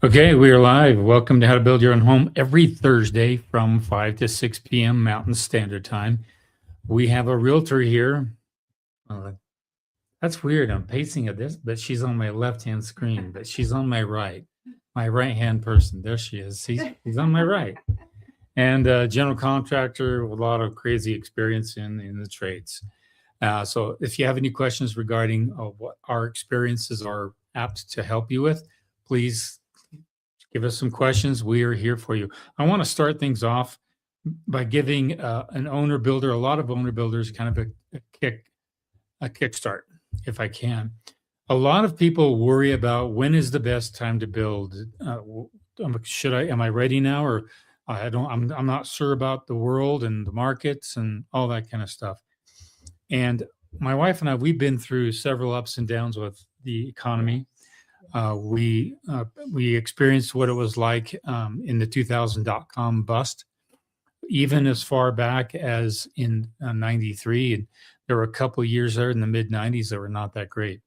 Okay, we are live. Welcome to How to Build Your Own Home every Thursday from 5 to 6 p.m. Mountain Standard Time. We have a realtor here. Uh, that's weird. I'm pacing at this, but she's on my left-hand screen, but she's on my right-hand person. There she is. She's on my right. And general contractor with a lot of crazy experience in the trades. So if you have any questions regarding what our experiences are apt to help you with, please give us some questions. We are here for you. I want to start things off by giving an owner builder, a lot of owner builders, kind of a kickstart, if I can. A lot of people worry about when is the best time to build. Am I ready now, or I'm not sure about the world and the markets and all that kind of stuff. And my wife and I, we've been through several ups and downs with the economy. We experienced what it was like in the 2000 .com bust, even as far back as in '93. And there were a couple of years there in the mid '90s that were not that great.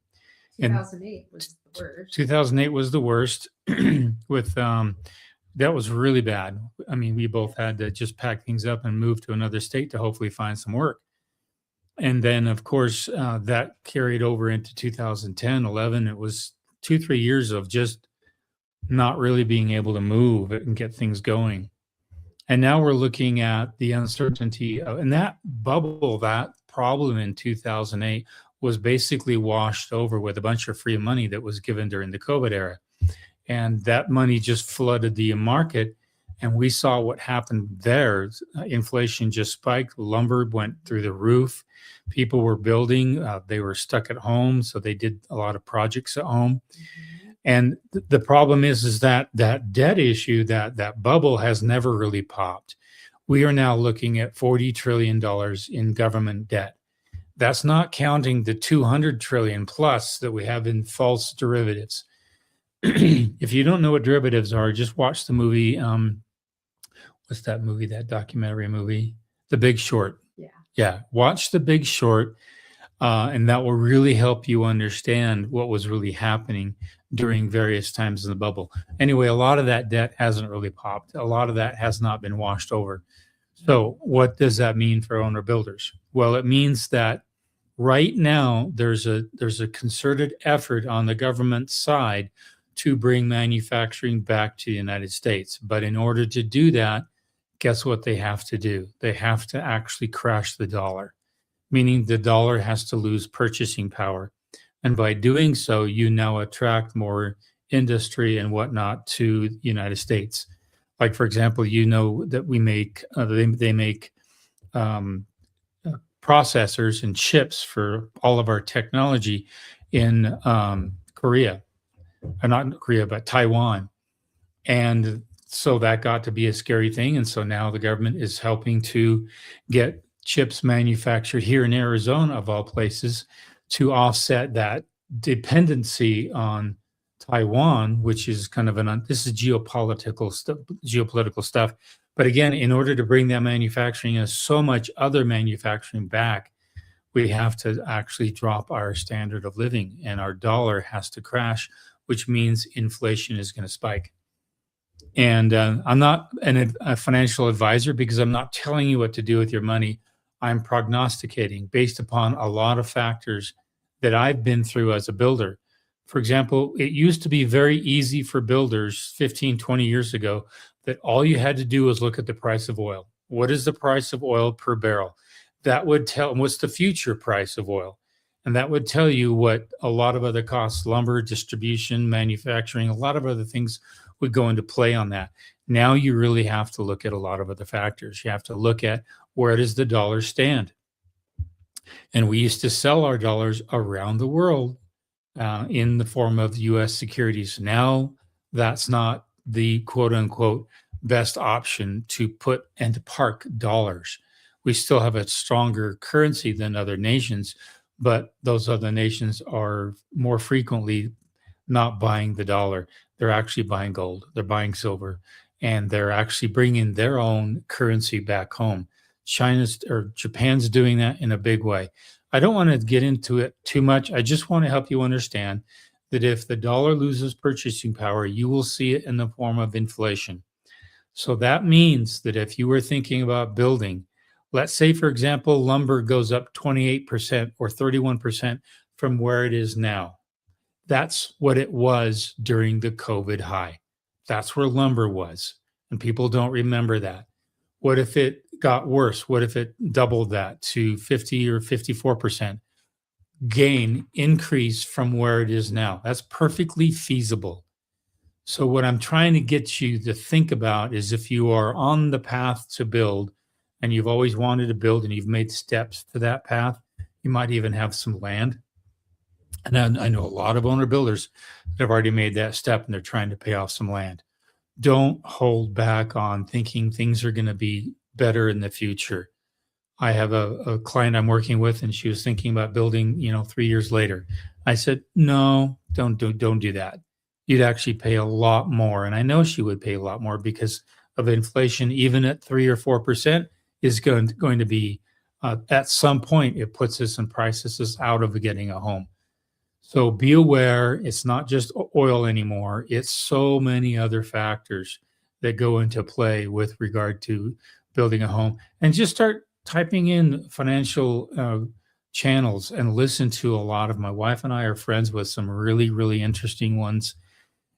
2008 was the worst. 2008 was the worst. With that was really bad. I mean, we both had to just pack things up and move to another state to hopefully find some work. And then, of course, that carried over into 2010, 11. It was 2-3 years of just not really being able to move and get things going. And now we're looking at the uncertainty and that bubble, that problem in 2008 was basically washed over with a bunch of free money that was given during the COVID era. And that money just flooded the market. And we saw what happened there. Inflation just spiked. Lumber went through the roof. People were building. They were stuck at home, so they did a lot of projects at home. And the problem is that debt issue, that bubble has never really popped. We are now looking at $40 trillion in government debt. That's not counting the 200 trillion plus that we have in false derivatives. If you don't know what derivatives are, just watch the movie. What's that movie? That documentary movie, The Big Short. Yeah. Watch The Big Short, and that will really help you understand what was really happening during various times in the bubble. Anyway, a lot of that debt hasn't really popped. A lot of that has not been washed over. So what does that mean for owner builders? Well, it means that right now there's a concerted effort on the government side to bring manufacturing back to the United States. But in order to do that, guess what they have to do? They have to actually crash the dollar, meaning the dollar has to lose purchasing power. And by doing so, you now attract more industry and whatnot to the United States. Like, for example, you know that we make, they make processors and chips for all of our technology in Korea, or not Korea, but Taiwan. And so that got to be a scary thing. And so now the government is helping to get chips manufactured here in Arizona, of all places, to offset that dependency on Taiwan, which is kind of this is geopolitical stuff. But again, in order to bring that manufacturing and so much other manufacturing back, we have to actually drop our standard of living, and our dollar has to crash, which means inflation is going to spike. And I'm not a financial advisor, because I'm not telling you what to do with your money. I'm prognosticating based upon a lot of factors that I've been through as a builder. For example, it used to be very easy for builders 15, 20 years ago that all you had to do was look at the price of oil. What is the price of oil per barrel? That would tell what's the future price of oil. And that would tell you what a lot of other costs, lumber, distribution, manufacturing, a lot of other things would go into play on that. Now you really have to look at a lot of other factors. You have to look at, where does the dollar stand? And we used to sell our dollars around the world in the form of US securities. Now that's not the quote unquote best option to put and to park dollars. We still have a stronger currency than other nations, but those other nations are more frequently not buying the dollar. They're actually buying gold, they're buying silver, and they're actually bringing their own currency back home. Japan's doing that in a big way. I don't want to get into it too much. I just want to help you understand that if the dollar loses purchasing power, you will see it in the form of inflation. So that means that if you were thinking about building, let's say, for example, lumber goes up 28% or 31% from where it is now. That's what it was during the COVID high. That's where lumber was. And people don't remember that. What if it got worse? What if it doubled that to 50 or 54% gain increase from where it is now? That's perfectly feasible. So, what I'm trying to get you to think about is if you are on the path to build and you've always wanted to build and you've made steps to that path, you might even have some land. And I know a lot of owner builders that have already made that step and they're trying to pay off some land. Don't hold back on thinking things are going to be better in the future. I have a client I'm working with, and she was thinking about building, 3 years later. I said, no, don't do that. You'd actually pay a lot more. And I know she would pay a lot more because of inflation, even at 3 or 4%, is going to be at some point, it puts us in prices out of getting a home. So be aware, it's not just oil anymore. It's so many other factors that go into play with regard to building a home. And just start typing in financial channels and listen to a lot of. My wife and I are friends with some really, really interesting ones.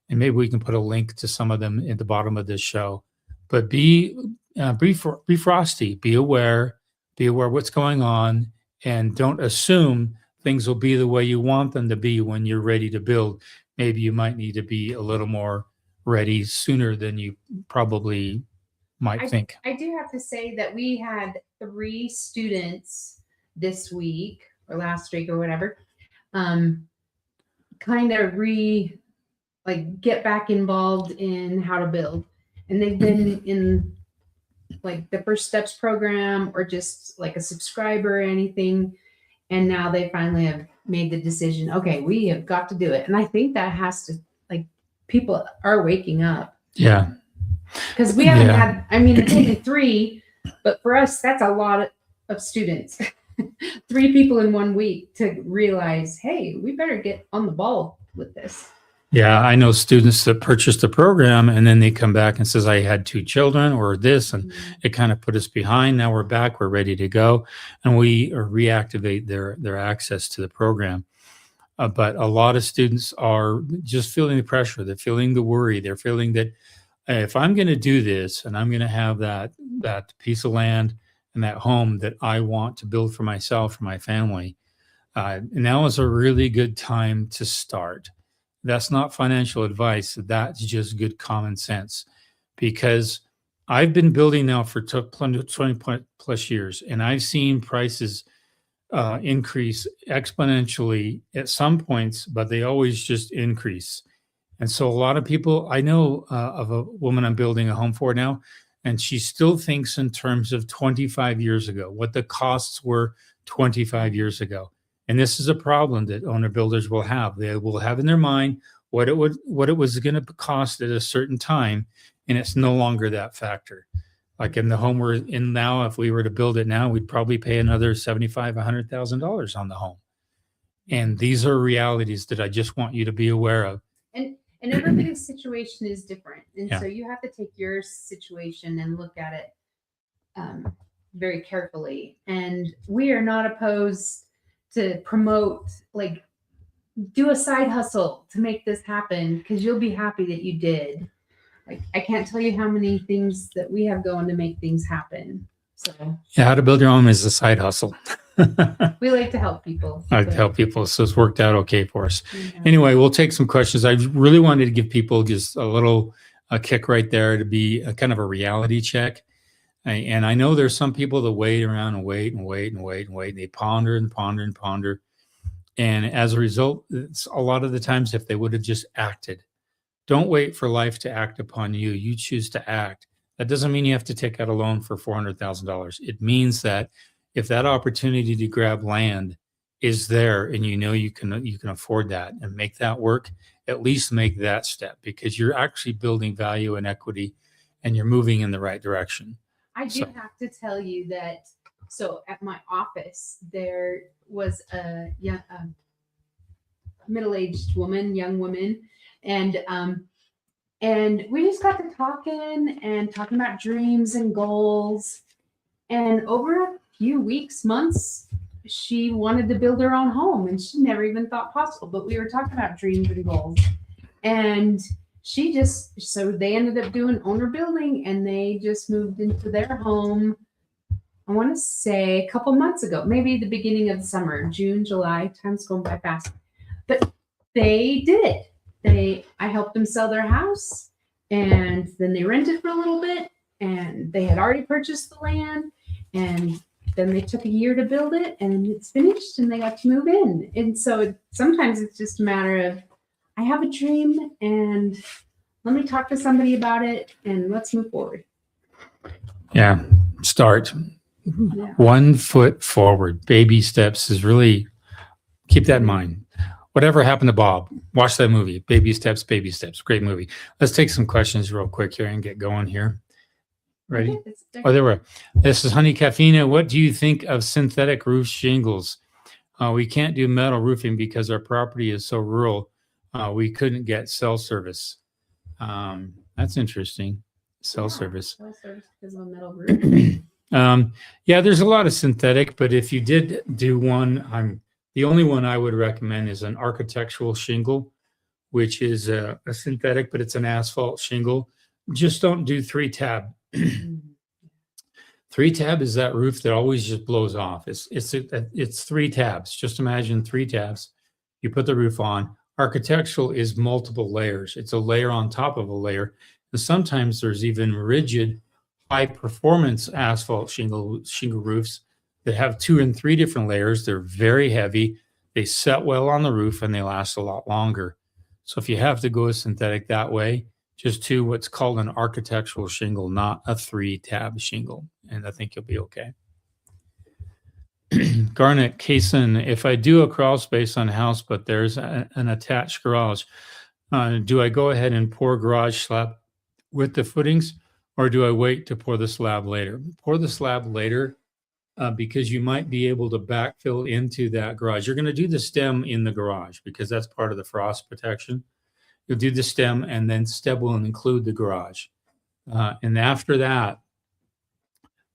And maybe we can put a link to some of them at the bottom of this show. But be frosty, be aware what's going on, and don't assume things will be the way you want them to be when you're ready to build. Maybe you might need to be a little more ready sooner than you probably might think. I do have to say that we had 3 students this week or last week or whatever, kind of get back involved in how to build. And they've been in like the First Steps program or just like a subscriber or anything. And now they finally have made the decision, okay, we have got to do it. And I think that has to, people are waking up. Yeah. Because we haven't had, it's only 3, but for us, that's a lot of students. 3 people in 1 week to realize, hey, we better get on the ball with this. Yeah, I know students that purchased the program and then they come back and says, I had 2 children or this, and it kind of put us behind. Now we're back, we're ready to go. And we reactivate their access to the program. But a lot of students are just feeling the pressure. They're feeling the worry. They're feeling that if I'm going to do this and I'm going to have that piece of land and that home that I want to build for myself, for my family, now is a really good time to start. That's not financial advice. That's just good common sense, because I've been building now for 20 plus years, and I've seen prices increase exponentially at some points, but they always just increase. And so a lot of people, I know of a woman I'm building a home for now, and she still thinks in terms of 25 years ago, what the costs were 25 years ago. And this is a problem that owner builders will have. They will have in their mind what it was going to cost at a certain time, and it's no longer that factor. Like in the home we're in now, if we were to build it now, we'd probably pay another $75,000, $100,000 on the home. And these are realities that I just want you to be aware of. And everybody's situation is different, and so you have to take your situation and look at it very carefully. And we are not opposed to promote, do a side hustle to make this happen, because you'll be happy that you did. I can't tell you how many things that we have going to make things happen. So yeah, how to build your home is a side hustle. We like to help people. I help people, so it's worked out okay for us. Yeah. Anyway, we'll take some questions. I really wanted to give people just a little kick right there to be a kind of a reality check. And I know there's some people that wait around and wait and wait and wait and wait. And they ponder and ponder and ponder. And as a result, it's a lot of the times, if they would have just acted. Don't wait for life to act upon you. You choose to act. That doesn't mean you have to take out a loan for $400,000. It means that if that opportunity to grab land is there and you can afford that and make that work, at least make that step, because you're actually building value and equity and you're moving in the right direction. I do have to tell you that, so at my office, there was a middle-aged woman, young woman, and we just got to talking about dreams and goals. And over a few weeks, months, she wanted to build her own home, and she never even thought possible. But we were talking about dreams and goals, and so they ended up doing owner building, and they just moved into their home. I want to say a couple months ago, maybe the beginning of the summer, June, July. Time's going by fast, but they did it. I helped them sell their house, and then they rented for a little bit, and they had already purchased the land, and then they took a year to build it, and it's finished, and they got to move in. And so sometimes it's just a matter of, I have a dream, and let me talk to somebody about it, and let's move forward. Yeah, start. Yeah. 1 foot forward. Baby steps is really, keep that in mind. Whatever happened to Bob? Watch that movie. Baby steps, baby steps. Great movie. Let's take some questions real quick here and get going here. Ready? Okay, Oh, there we are. This is Honey Caffeina. What do you think of synthetic roof shingles? We can't do metal roofing because our property is so rural. We couldn't get cell service. That's interesting. Cell service. Cell service because of a metal roof. Yeah, there's a lot of synthetic, but if you did do one, the only one I would recommend is an architectural shingle, which is a synthetic, but it's an asphalt shingle. Just don't do 3-tab. 3-tab is that roof that always just blows off. It's 3 tabs. Just imagine 3 tabs. You put the roof on. Architectural is multiple layers. It's a layer on top of a layer. And sometimes there's even rigid, high-performance asphalt shingle roofs that have 2 and 3 different layers. They're very heavy. They set well on the roof, and they last a lot longer. So if you have to go a synthetic that way, just do what's called an architectural shingle, not a 3-tab shingle, and I think you'll be okay. Garnet Kaysen, if I do a crawl space on a house, but there's an attached garage, do I go ahead and pour garage slab with the footings, or do I wait to pour the slab later? Pour the slab later because you might be able to backfill into that garage. You're going to do the stem in the garage because that's part of the frost protection. You'll do the stem, and then stem will include the garage. And after that,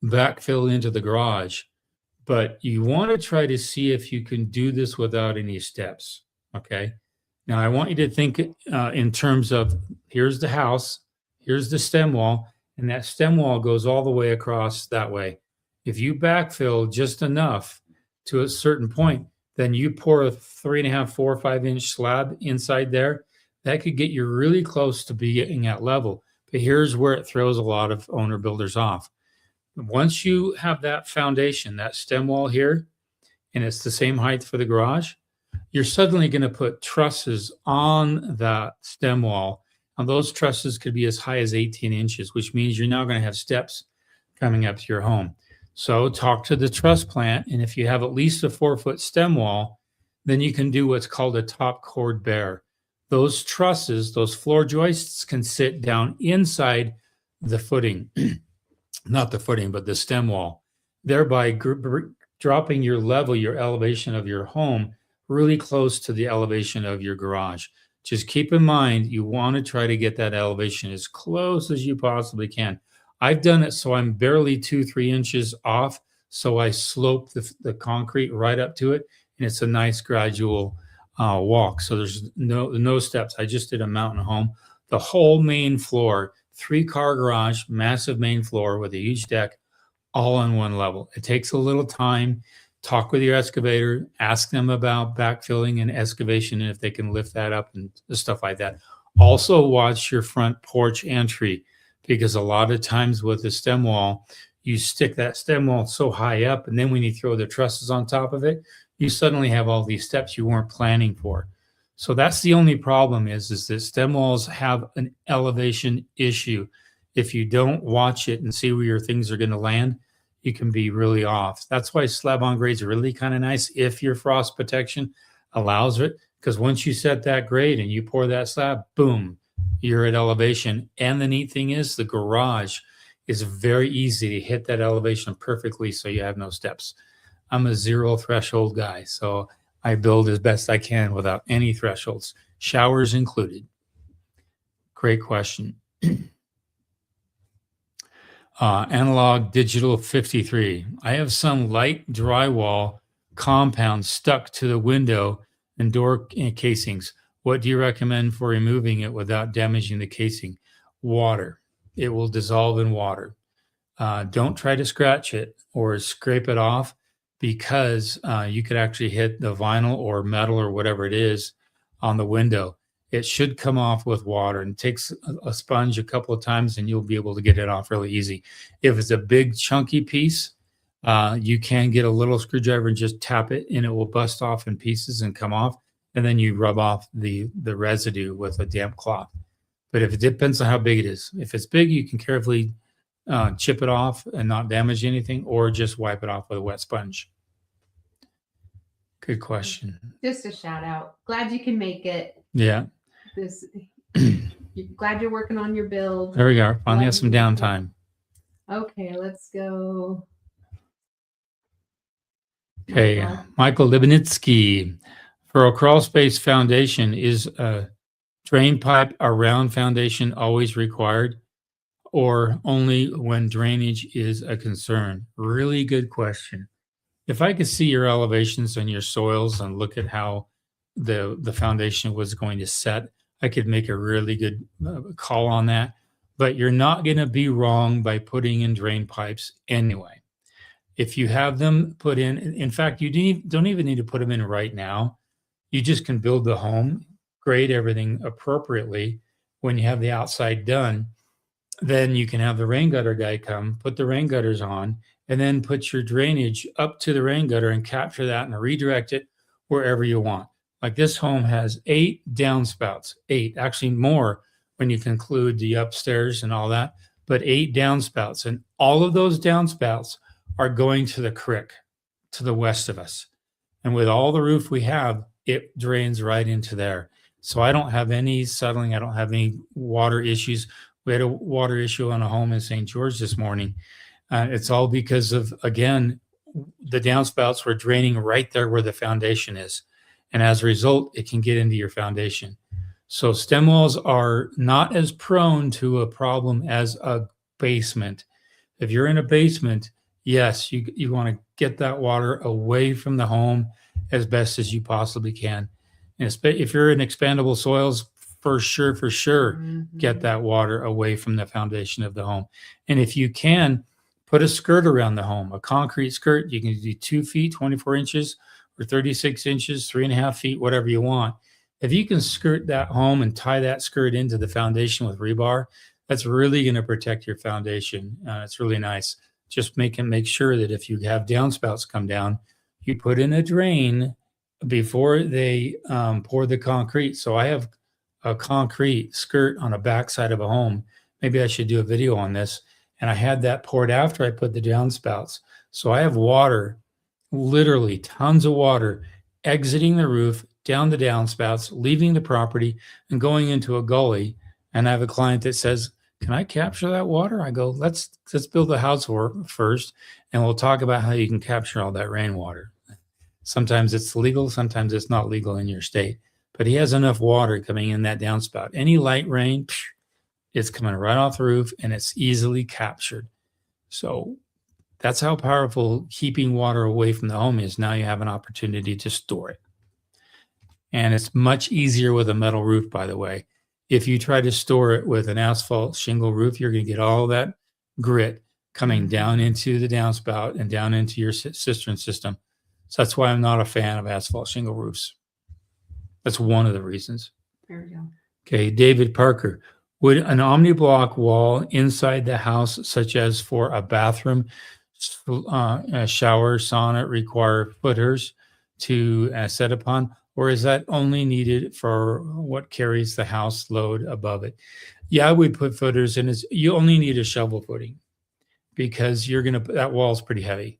backfill into the garage. But you want to try to see if you can do this without any steps, okay? Now, I want you to think in terms of, here's the house, here's the stem wall, and that stem wall goes all the way across that way. If you backfill just enough to a certain point, then you pour a 3.5, 4, 5-inch slab inside there. That could get you really close to being at level. But here's where it throws a lot of owner builders off. Once you have that foundation, that stem wall here, and it's the same height for the garage, you're suddenly going to put trusses on that stem wall. And those trusses could be as high as 18 inches, which means you're now going to have steps coming up to your home. So talk to the truss plant, and if you have at least a 4-foot stem wall, then you can do what's called a top cord bear. Those trusses, those floor joists, can sit down inside the footing, not the footing, but the stem wall, thereby dropping your level, your elevation of your home really close to the elevation of your garage. Just keep in mind, you want to try to get that elevation as close as you possibly can. I've done it so I'm barely 2-3 inches off, so I slope the concrete right up to it, and it's a nice gradual walk. So there's no steps. I just did a mountain home. The whole main floor, 3-car garage, massive main floor with a huge deck, all on one level. It takes a little time. Talk with your excavator, ask them about backfilling and excavation and if they can lift that up and stuff like that. Also watch your front porch entry, because a lot of times with the stem wall, you stick that stem wall so high up, and then when you throw the trusses on top of it, you suddenly have all these steps you weren't planning for. So that's the only problem is that stem walls have an elevation issue. If you don't watch it and see where your things are going to land, you can be really off. That's why slab on grade is really kind of nice if your frost protection allows it, because once you set that grade and you pour that slab, boom, you're at elevation. And the neat thing is the garage is very easy to hit that elevation perfectly so you have no steps. I'm a 0 threshold guy, so I build as best I can without any thresholds, showers included. Great question. Analog digital 53. I have some light drywall compound stuck to the window and door casings. What do you recommend for removing it without damaging the casing? Water. It will dissolve in water. Don't try to scratch it or scrape it off, because you could actually hit the vinyl or metal or whatever it is on the window. It should come off with water, and it takes a sponge a couple of times and you'll be able to get it off really easy. If it's a big chunky piece, you can get a little screwdriver and just tap it and it will bust off in pieces and come off. And then you rub off the residue with a damp cloth. But if it depends on how big it is. If it's big, you can carefully chip it off and not damage anything, or just wipe it off with a wet sponge. Good question. Just a shout out. Glad you can make it. Yeah. Glad you're working on your build. There we go. Finally have some downtime. Okay, let's go. Okay, Michael Libinitsky. For a crawl space foundation, is a drain pipe around foundation always required, or only when drainage is a concern? Really good question. If I could see your elevations and your soils and look at how the foundation was going to set, I could make a really good call on that. But you're not going to be wrong by putting in drain pipes anyway. If you have them put in fact, you don't even need to put them in right now. You just can build the home, grade everything appropriately. When you have the outside done, then you can have the rain gutter guy come, put the rain gutters on, and then put your drainage up to the rain gutter and capture that and redirect it wherever you want. Like this home has 8 downspouts, 8, actually more when you conclude the upstairs and all that, but 8 downspouts. And all of those downspouts are going to the creek to the west of us. And with all the roof we have, it drains right into there. So I don't have any settling. I don't have any water issues. We had a water issue on a home in St. George this morning. It's all because of, again, the downspouts were draining right there where the foundation is. And as a result, it can get into your foundation. So stem walls are not as prone to a problem as a basement. If you're in a basement, yes, you want to get that water away from the home as best as you possibly can. And if you're in expandable soils, for sure, get that water away from the foundation of the home. And if you can, put a skirt around the home, a concrete skirt. You can do 2 feet, 24 inches, or 36 inches, 3.5 feet, whatever you want. If you can skirt that home and tie that skirt into the foundation with rebar, that's really going to protect your foundation. It's really nice. Just make sure that if you have downspouts come down, you put in a drain before they pour the concrete. So I have a concrete skirt on the backside of a home. Maybe I should do a video on this. And I had that poured after I put the downspouts. So I have water, literally tons of water, exiting the roof, down the downspouts, leaving the property, and going into a gully. And I have a client that says, "Can I capture that water?" I go, let's build the house first, and we'll talk about how you can capture all that rainwater. Sometimes it's legal, sometimes it's not legal in your state. But he has enough water coming in that downspout. Any light rain, it's coming right off the roof, and it's easily captured. So that's how powerful keeping water away from the home is. Now you have an opportunity to store it. And it's much easier with a metal roof, by the way. If you try to store it with an asphalt shingle roof, you're going to get all that grit coming down into the downspout and down into your cistern system. So that's why I'm not a fan of asphalt shingle roofs. That's one of the reasons. There we go. Okay, David Parker. Would an omni-block wall inside the house, such as for a bathroom, a shower, sauna, require footers to set upon? Or is that only needed for what carries the house load above it? Yeah, I would put footers in. You only need a shovel footing because that wall's pretty heavy.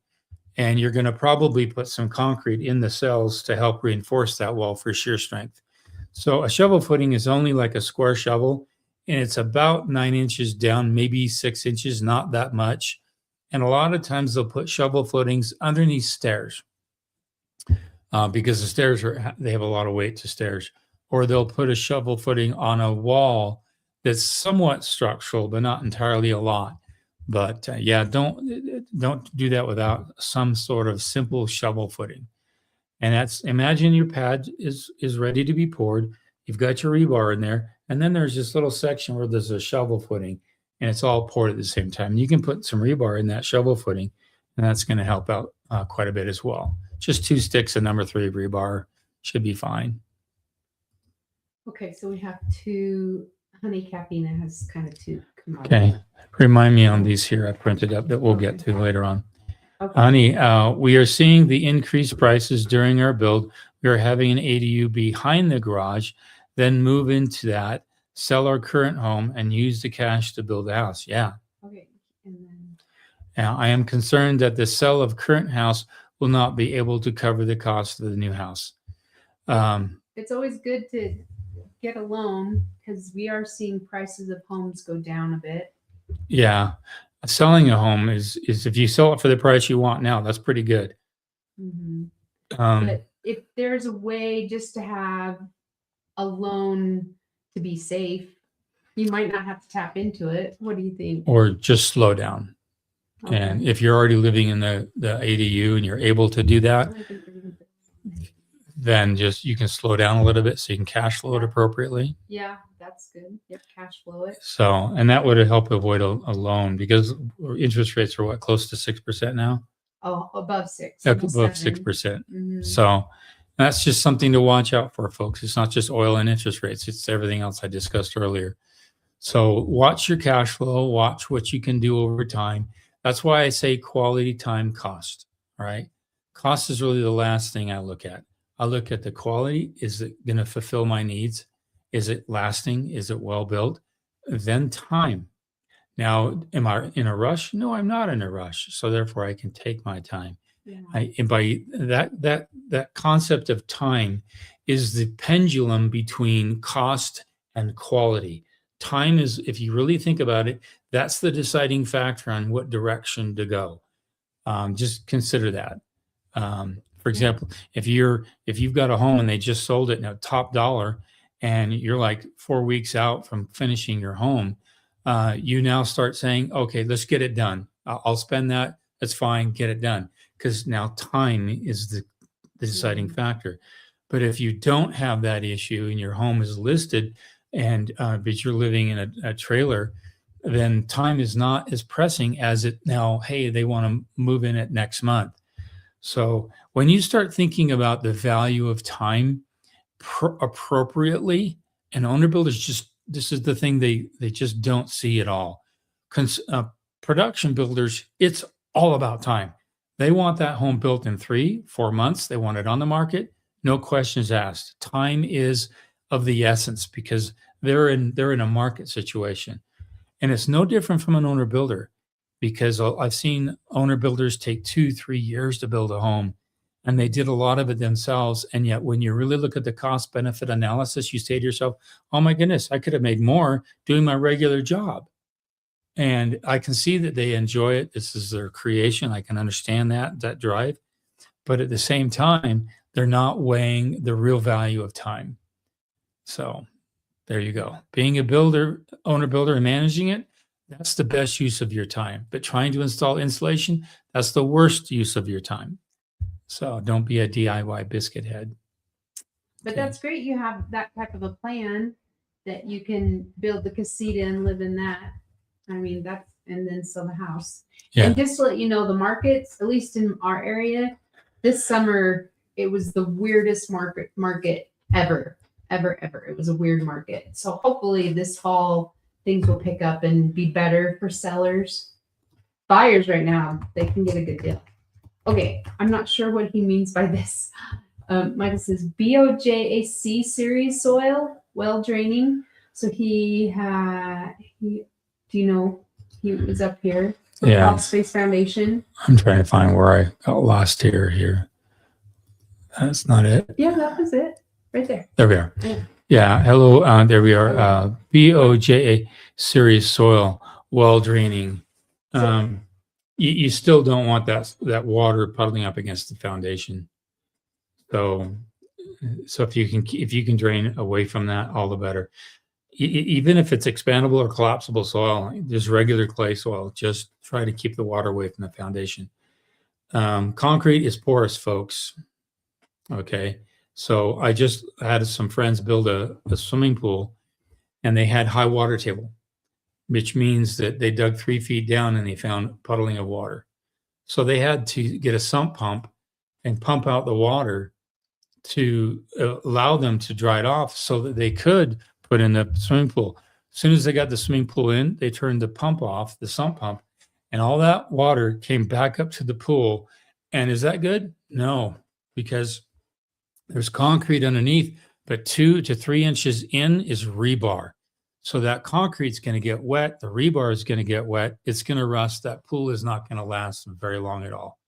And you're going to probably put some concrete in the cells to help reinforce that wall for shear strength. So a shovel footing is only like a square shovel, and it's about 9 inches down, maybe 6 inches, not that much. And a lot of times they'll put shovel footings underneath stairs. because the stairs they have a lot of weight to stairs, or they'll put a shovel footing on a wall that's somewhat structural, but not entirely a lot. But yeah, don't do that without some sort of simple shovel footing. And that's, imagine your pad is ready to be poured. You've got your rebar in there, and then there's this little section where there's a shovel footing, and it's all poured at the same time. You can put some rebar in that shovel footing, and that's going to help out quite a bit as well. Just 2 sticks of number 3 rebar should be fine. Okay, so we have 2 honey capping that has kind of 2 commodities. Okay, remind me on these here I printed up that we'll get to later on. Okay. Honey, we are seeing the increased prices during our build. We are having an ADU behind the garage, then move into that, sell our current home, and use the cash to build a house. Yeah. Okay. And then Now, I am concerned that the sale of current house will not be able to cover the cost of the new house. it's always good to get a loan because we are seeing prices of homes go down a bit. Yeah. Selling a home is if you sell it for the price you want now, that's pretty good. Mhm. Um, But if there's a way just to have a loan to be safe, you might not have to tap into it. What do you think? or just slow down. Okay. And if you're already living in the ADU and you're able to do that, then just you can slow down a little bit so you can cash flow it appropriately. Yeah, that's good. Yep, cash flow it. So, and that would help avoid a loan because interest rates are what, close to 6% now? Oh, above 6. Above almost 7. 6%. Mhm. So that's just something to watch out for, folks. It's not just oil and interest rates. It's everything else I discussed earlier. So watch your cash flow, watch what you can do over time. That's why I say quality time cost, all right? Cost is really the last thing I look at. I look at the quality. Is it going to fulfill my needs? Is it lasting? Is it well built? Then time. Now, am I in a rush? No, I'm not in a rush. So therefore I can take my time. Yeah. And by that concept of time is the pendulum between cost and quality. Time is, if you really think about it, that's the deciding factor on what direction to go. Just consider that. For example, if you've got a home and they just sold it at top dollar, and you're like 4 weeks out from finishing your home, you now start saying, "Okay, let's get it done. I'll spend that. That's fine. Get it done." Because now time is the deciding factor. But if you don't have that issue and your home is listed, and but you're living in a trailer, then time is not as pressing as it now. Hey, they want to move in it next month. So when you start thinking about the value of time appropriately, and owner builders this is the thing they just don't see at all. Production builders, it's all about time. They want that home built in 3-4 months. They want it on the market. No questions asked. Time is of the essence because they're in a market situation. And it's no different from an owner builder because I've seen owner builders take 2-3 years to build a home, and they did a lot of it themselves. And yet when you really look at the cost benefit analysis, you say to yourself, oh my goodness, I could have made more doing my regular job. And I can see that they enjoy it. This is their creation. I can understand that drive. But at the same time, they're not weighing the real value of time. So there you go. Being a builder, owner builder, and managing it, that's the best use of your time. But trying to install insulation, that's the worst use of your time. So don't be a DIY biscuit head. But Okay. that's great. You have that type of a plan that you can build the casita and live in that. I mean, and then sell the house. Yeah. And just to let you know, the markets, at least in our area, this summer, it was the weirdest market ever. It was a weird market. So hopefully this fall, things will pick up and be better for sellers. Buyers right now, they can get a good deal. Okay, I'm not sure what he means by this. Michael says BOJAC series soil, well draining. So he do you know, he was up here. Yeah. Crawl Space Foundation. I'm trying to find where I got lost here. That's not it. Yeah, that was it. Right there. There we are. Yeah. Yeah. Hello. There we are. BOJA series soil, well draining. You still don't want that water puddling up against the foundation. So, so if you can drain away from that, all the better. Even if it's expandable or collapsible soil, just regular clay soil, just try to keep the water away from the foundation. Concrete is porous, folks. Okay. So I just had some friends build a swimming pool, and they had high water table, which means that they dug 3 feet down and they found puddling of water. So they had to get a sump pump and pump out the water to allow them to dry it off so that they could put in the swimming pool. As soon as they got the swimming pool in, they turned the pump off, the sump pump, and all that water came back up to the pool. And is that good? No, because there's concrete underneath, but 2 to 3 inches in is rebar. So that concrete's going to get wet. The rebar is going to get wet. It's going to rust. That pool is not going to last very long at all.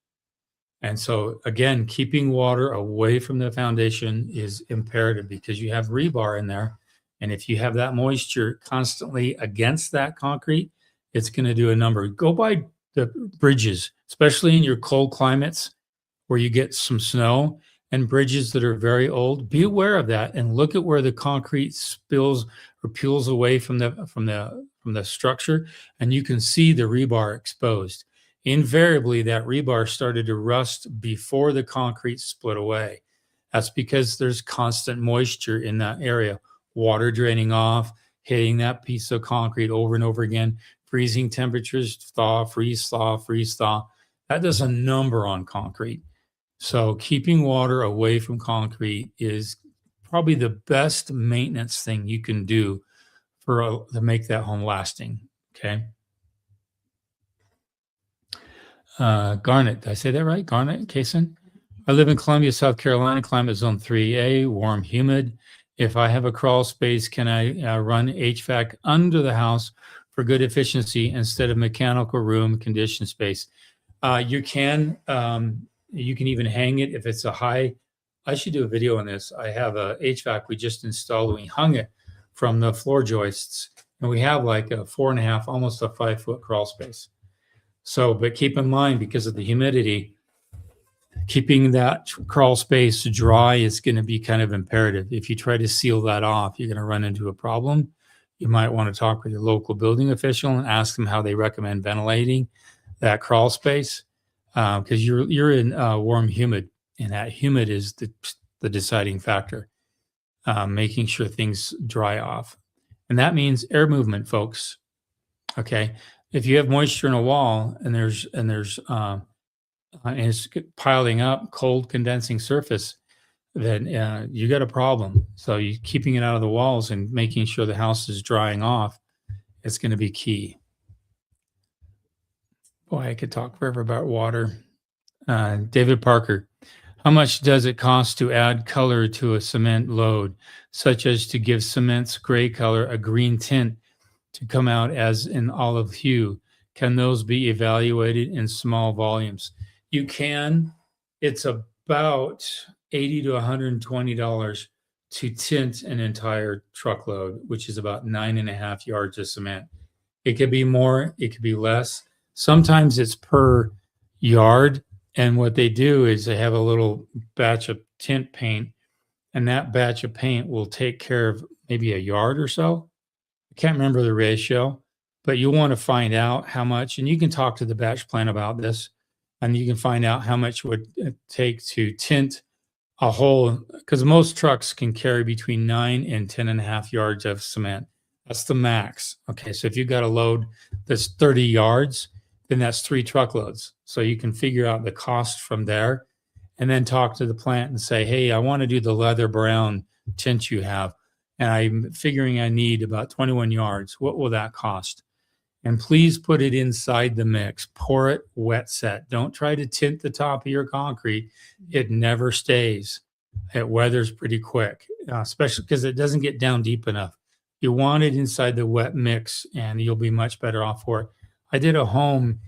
And so, again, keeping water away from the foundation is imperative because you have rebar in there. And if you have that moisture constantly against that concrete, it's going to do a number. Go by the bridges, especially in your cold climates where you get some snow and bridges that are very old. Be aware of that and look at where the concrete spills or peels away from the structure, and you can see the rebar exposed. Invariably, that rebar started to rust before the concrete split away. That's because there's constant moisture in that area, water draining off, hitting that piece of concrete over and over again, freezing temperatures, thaw, freeze, thaw, freeze, thaw. That does a number on concrete. So keeping water away from concrete is probably the best maintenance thing you can do to make that home lasting. Okay. Garnet, did I say that right? Garnet, Kason? I live in Columbia, South Carolina, climate zone 3A, warm, humid. If I have a crawl space, can I run HVAC under the house for good efficiency instead of mechanical room condition space? You can even hang it if it's a high. I should do a video on this. I have a HVAC we just installed. We hung it from the floor joists, and we have like a 4.5, almost a 5-foot crawl space. So, but keep in mind, because of the humidity, keeping that crawl space dry is going to be kind of imperative. If you try to seal that off, you're going to run into a problem. You might want to talk with your local building official and ask them how they recommend ventilating that crawl space, because you're in warm, humid, and that humid is the deciding factor. Making sure things dry off, and that means air movement, folks. Okay. If you have moisture in a wall and and it's piling up, cold condensing surface, then you got a problem. So you keeping it out of the walls and making sure the house is drying off is going to be key. Boy, I could talk forever about water. David Parker, how much does it cost to add color to a cement load, such as to give cement's gray color a green tint to come out as an olive hue? Can those be evaluated in small volumes? You can. It's about $80 to $120 to tint an entire truckload, which is about 9.5 yards of cement. It could be more, it could be less. Sometimes it's per yard. And what they do is they have a little batch of tint paint, and that batch of paint will take care of maybe a yard or so. I can't remember the ratio, but you'll want to find out how much, and you can talk to the batch plant about this, and you can find out how much would it take to tint a whole, because most trucks can carry between 9 and 10.5 yards of cement. That's the max. Okay, so if you've got a load that's 30 yards, then that's 3 truckloads. So you can figure out the cost from there and then talk to the plant and say, hey, I want to do the leather brown tint you have, and I'm figuring I need about 21 yards. What will that cost? And please put it inside the mix. Pour it wet set. Don't try to tint the top of your concrete. It never stays. It weathers pretty quick, especially because it doesn't get down deep enough. You want it inside the wet mix, and you'll be much better off for it. I did a home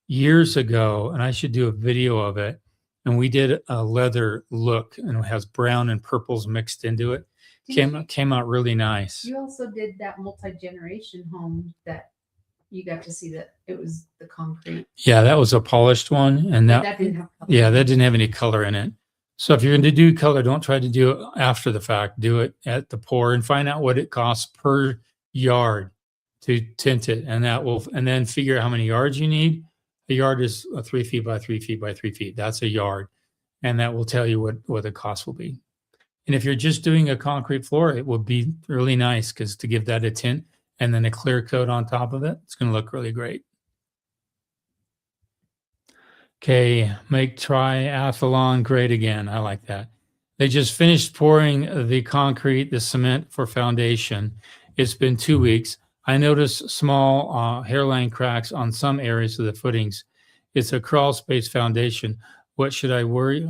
years ago, and I should do a video of it. And we did a leather look, and it has brown and purples mixed into it. Came out really nice. You also did that multi-generation home that you got to see that it was the concrete. Yeah, that was a polished one, and that didn't have color. Yeah, that didn't have any color in it. So if you're going to do color, don't try to do it after the fact. Do it at the pour and find out what it costs per yard to tint it, and then figure out how many yards you need. A yard is 3 feet by 3 feet by 3 feet. That's a yard, and that will tell you what the cost will be. And if you're just doing a concrete floor, it will be really nice because to give that a tint and then a clear coat on top of it, it's going to look really great. Okay, make triathlon great again. I like that. They just finished pouring the concrete, the cement for foundation. It's been 2 weeks. I noticed small hairline cracks on some areas of the footings. It's a crawl space foundation. What should I worry?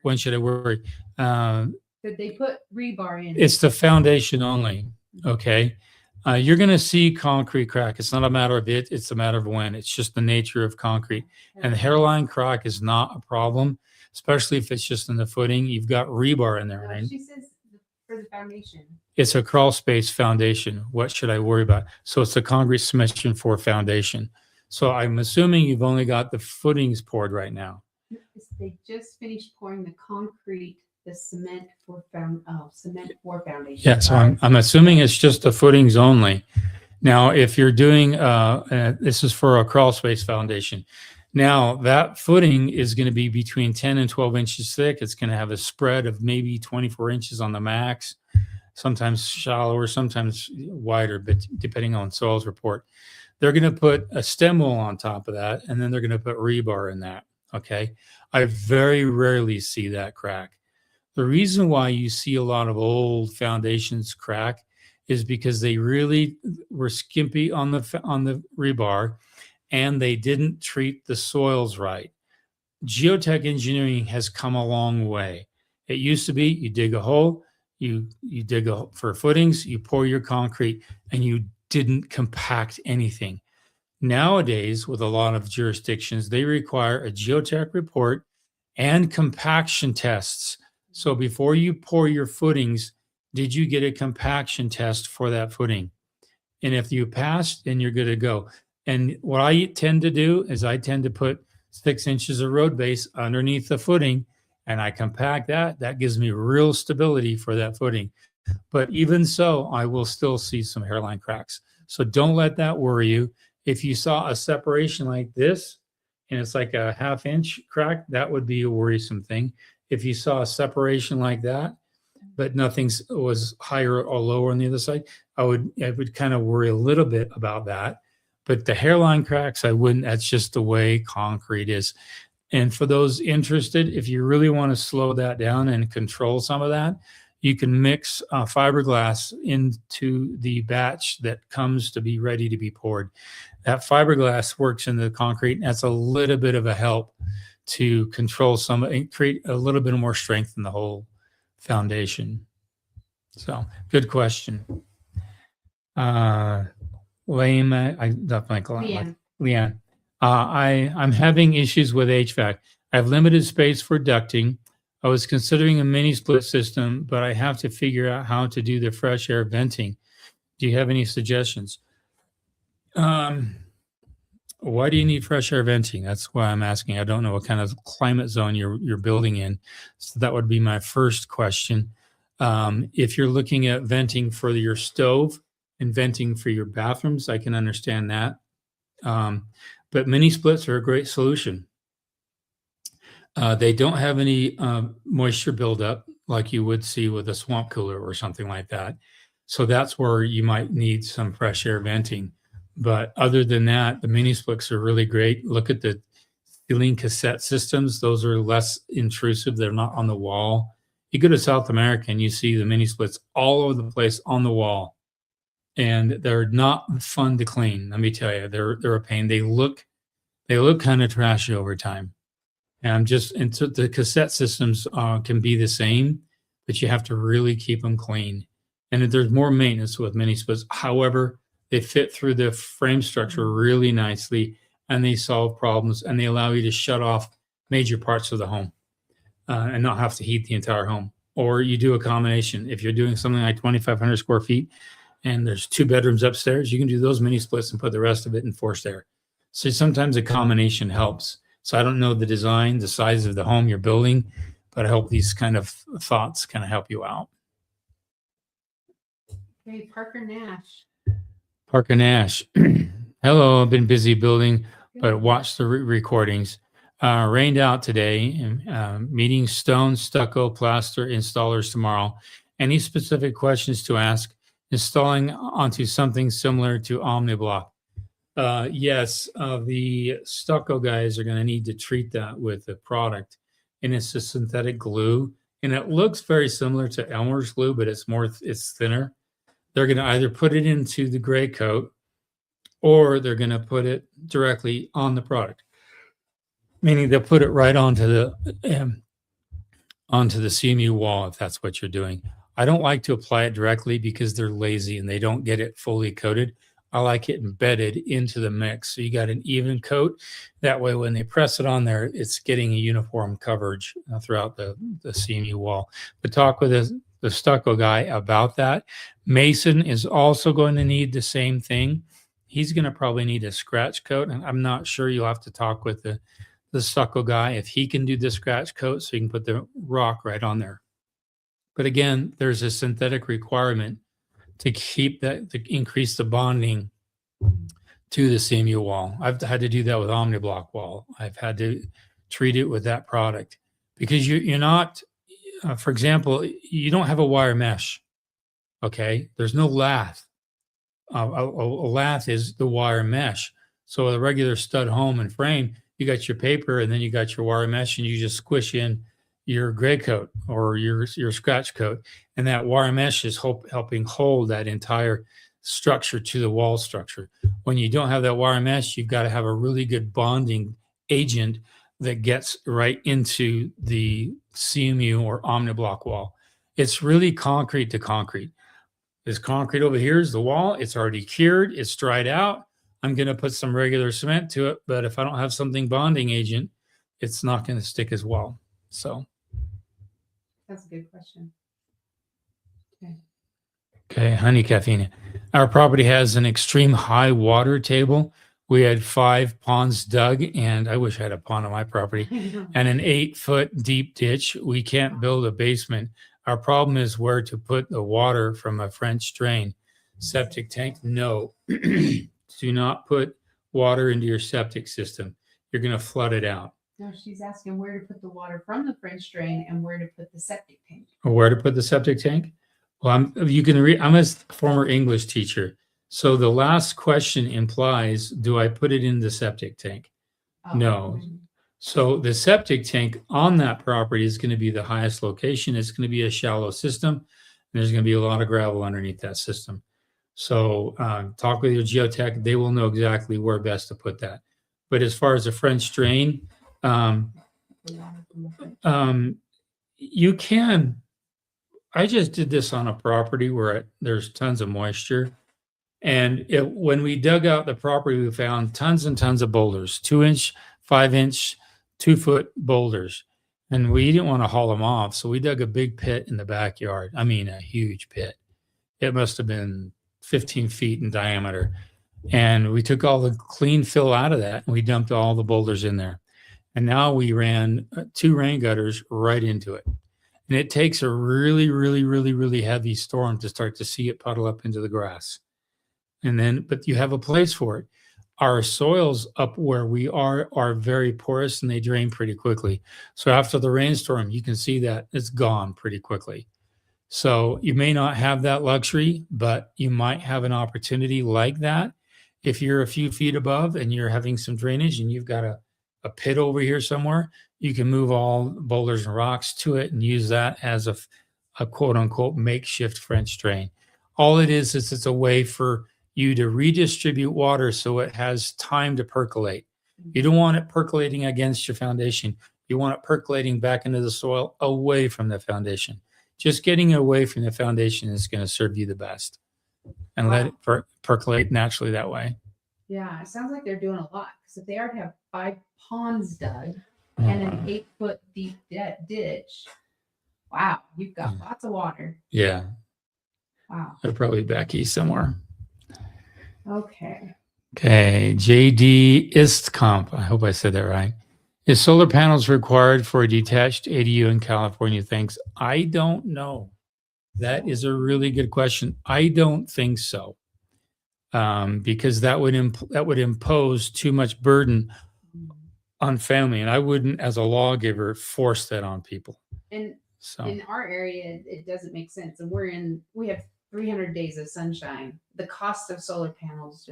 When should I worry? Could they put rebar in? It's the foundation only. Okay. You're going to see concrete crack. It's not a matter of it. It's a matter of when. It's just the nature of concrete. And the hairline crack is not a problem, especially if it's just in the footing. You've got rebar in there, right? She says for the foundation. It's a crawl space foundation. What should I worry about? So it's a concrete submission for foundation. So I'm assuming you've only got the footings poured right now. They just finished pouring the concrete, the cement for foundation. Yeah, so I'm assuming it's just the footings only. Now, if you're doing this is for a crawl space foundation. Now that footing is going to be between 10 and 12 inches thick. It's going to have a spread of maybe 24 inches on the max, sometimes shallower, sometimes wider, but depending on soils report. They're going to put a stem wall on top of that, and then they're going to put rebar in that. Okay. I very rarely see that crack. The reason why you see a lot of old foundations crack is because they really were skimpy on the rebar, and they didn't treat the soils right. Geotech engineering has come a long way. It used to be you dig a hole, you dig for footings, you pour your concrete, and you didn't compact anything. Nowadays, with a lot of jurisdictions, they require a geotech report and compaction tests. So before you pour your footings, did you get a compaction test for that footing? And if you passed, then you're good to go. And what I tend to do is I tend to put 6 inches of road base underneath the footing, and I compact that. That gives me real stability for that footing. But even so, I will still see some hairline cracks. So don't let that worry you. If you saw a separation like this, and it's like a 1/2 inch crack, that would be a worrisome thing. If you saw a separation like that, but nothing was higher or lower on the other side, I would kind of worry a little bit about that. But the hairline cracks, I wouldn't. That's just the way concrete is. And for those interested, if you really want to slow that down and control some of that, you can mix fiberglass into the batch that comes to be ready to be poured. That fiberglass works in the concrete. That's a little bit of a help to control some and create a little bit more strength in the whole foundation. So good question. Leanne. I'm having issues with HVAC. I have limited space for ducting. I was considering a mini split system, but I have to figure out how to do the fresh air venting. Do you have any suggestions? Why do you need fresh air venting? That's why I'm asking. I don't know what kind of climate zone you're building in. So that would be my first question. If you're looking at venting for your stove and venting for your bathrooms, I can understand that. But mini splits are a great solution. They don't have any moisture buildup like you would see with a swamp cooler or something like that. So that's where you might need some fresh air venting. But other than that, the mini splits are really great. Look at the ceiling cassette systems. Those are less intrusive. They're not on the wall. You go to South America and you see the mini splits all over the place on the wall. And they're not fun to clean. Let me tell you, they're a pain. They look kind of trashy over time. And so the cassette systems can be the same, but you have to really keep them clean. And there's more maintenance with mini splits. However, they fit through the frame structure really nicely, and they solve problems, and they allow you to shut off major parts of the home and not have to heat the entire home. Or you do a combination. If you're doing something like 2,500 square feet and there's 2 bedrooms upstairs, you can do those mini splits and put the rest of it in forced air. So sometimes a combination helps. So I don't know the design, the size of the home you're building, But I hope these kind of thoughts kind of help you out. Okay, Parker Nash. Parker Nash. Hello, I've been busy building, but watch the recordings. Rained out today, and meeting stone, stucco, plaster installers tomorrow. Any specific questions to ask? Installing onto something similar to OmniBlock. Yes, the stucco guys are going to need to treat that with a product, and it's a synthetic glue, and it looks very similar to Elmer's glue, but it's thinner. They're going to either put it into the gray coat, or they're going to put it directly on the product, meaning they'll put it right onto the CMU wall if that's what you're doing. I don't like to apply it directly because they're lazy and they don't get it fully coated. I like it embedded into the mix. So you got an even coat. That way, when they press it on there, it's getting a uniform coverage throughout the CMU wall. But talk with the stucco guy about that. Mason is also going to need the same thing. He's going to probably need a scratch coat. And I'm not sure, you'll have to talk with the stucco guy if he can do the scratch coat so you can put the rock right on there. But again, there's a synthetic requirement to keep that, to increase the bonding to the CMU wall. I've had to do that with OmniBlock wall. I've had to treat it with that product because you're not, for example, you don't have a wire mesh. Okay. There's no lath. A lath is the wire mesh. So a regular stud home and frame, you got your paper and then you got your wire mesh and you just squish in your gray coat or your scratch coat, and that wire mesh is helping hold that entire structure to the wall structure. When you don't have that wire mesh, you've got to have a really good bonding agent that gets right into the CMU or OmniBlock wall. It's really concrete to concrete. This concrete over here is the wall. It's already cured. It's dried out. I'm going to put some regular cement to it, but if I don't have something bonding agent, it's not going to stick as well. So. That's a good question. Okay, honey caffeine. Our property has an extreme high water table. We had 5 ponds dug, and I wish I had a pond on my property, and an 8-foot deep ditch. We can't build a basement. Our problem is where to put the water from a French drain. Septic tank, no. Do not put water into your septic system. You're going to flood it out. No, she's asking where to put the water from the French drain and where to put the septic tank. Or where to put the septic tank? Well, I'm a former English teacher. So the last question implies, do I put it in the septic tank? Oh, No. So the septic tank on that property is going to be the highest location. It's going to be a shallow system. And there's going to be a lot of gravel underneath that system. So talk with your geotech. They will know exactly where best to put that. But as far as the French drain, you can. I just did this on a property where there's tons of moisture. And when we dug out the property, we found tons and tons of boulders, 2-inch, 5-inch, 2-foot boulders. And we didn't want to haul them off. So we dug a big pit in the backyard. I mean, a huge pit. It must have been 15 feet in diameter. And we took all the clean fill out of that and we dumped all the boulders in there. And now we ran 2 rain gutters right into it. And it takes a really, really, really, really heavy storm to start to see it puddle up into the grass. But you have a place for it. Our soils up where we are very porous and they drain pretty quickly. So after the rainstorm, you can see that it's gone pretty quickly. So you may not have that luxury, but you might have an opportunity like that. If you're a few feet above and you're having some drainage and you've got a pit over here somewhere, you can move all boulders and rocks to it and use that as a quote unquote makeshift French drain. All it is it's a way for you to redistribute water so it has time to percolate. You don't want it percolating against your foundation. You want it percolating back into the soil away from the foundation. Just getting away from the foundation is going to serve you the best. And let it percolate naturally that way. Yeah, it sounds like they're doing a lot. Because if they already have 5 ponds dug and an 8-foot deep ditch, wow, you've got lots of water. Yeah. Wow. They're probably back east somewhere. Okay. Okay. JD Istkamp. I hope I said that right. Is solar panels required for a detached ADU in California? Thanks. I don't know. That is a really good question. I don't think so, because that would impose too much burden on family, and I wouldn't, as a lawgiver, force that on people. And So in our area, it doesn't make sense. And we have 300 days of sunshine. The cost of solar panels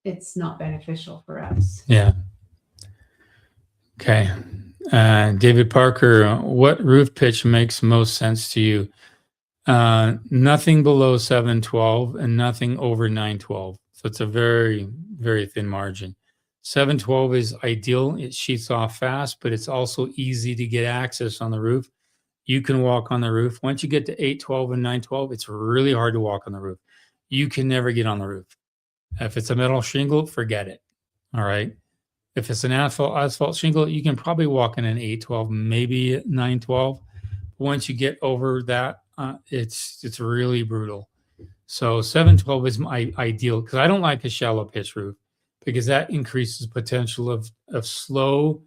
it's not beneficial for us. yeah. Okay. David Parker, what roof pitch makes most sense to you? Nothing below 712 and nothing over 912. So it's a very, very thin margin. 712 is ideal. It sheets off fast, but it's also easy to get access on the roof. You can walk on the roof. Once you get to 812 and 912, it's really hard to walk on the roof. You can never get on the roof. If it's a metal shingle, forget it. All right. If it's an asphalt shingle, you can probably walk in an 812, maybe 912. Once you get over that, it's really brutal. So 712 is my ideal, because I don't like a shallow pitch roof, because that increases potential of slow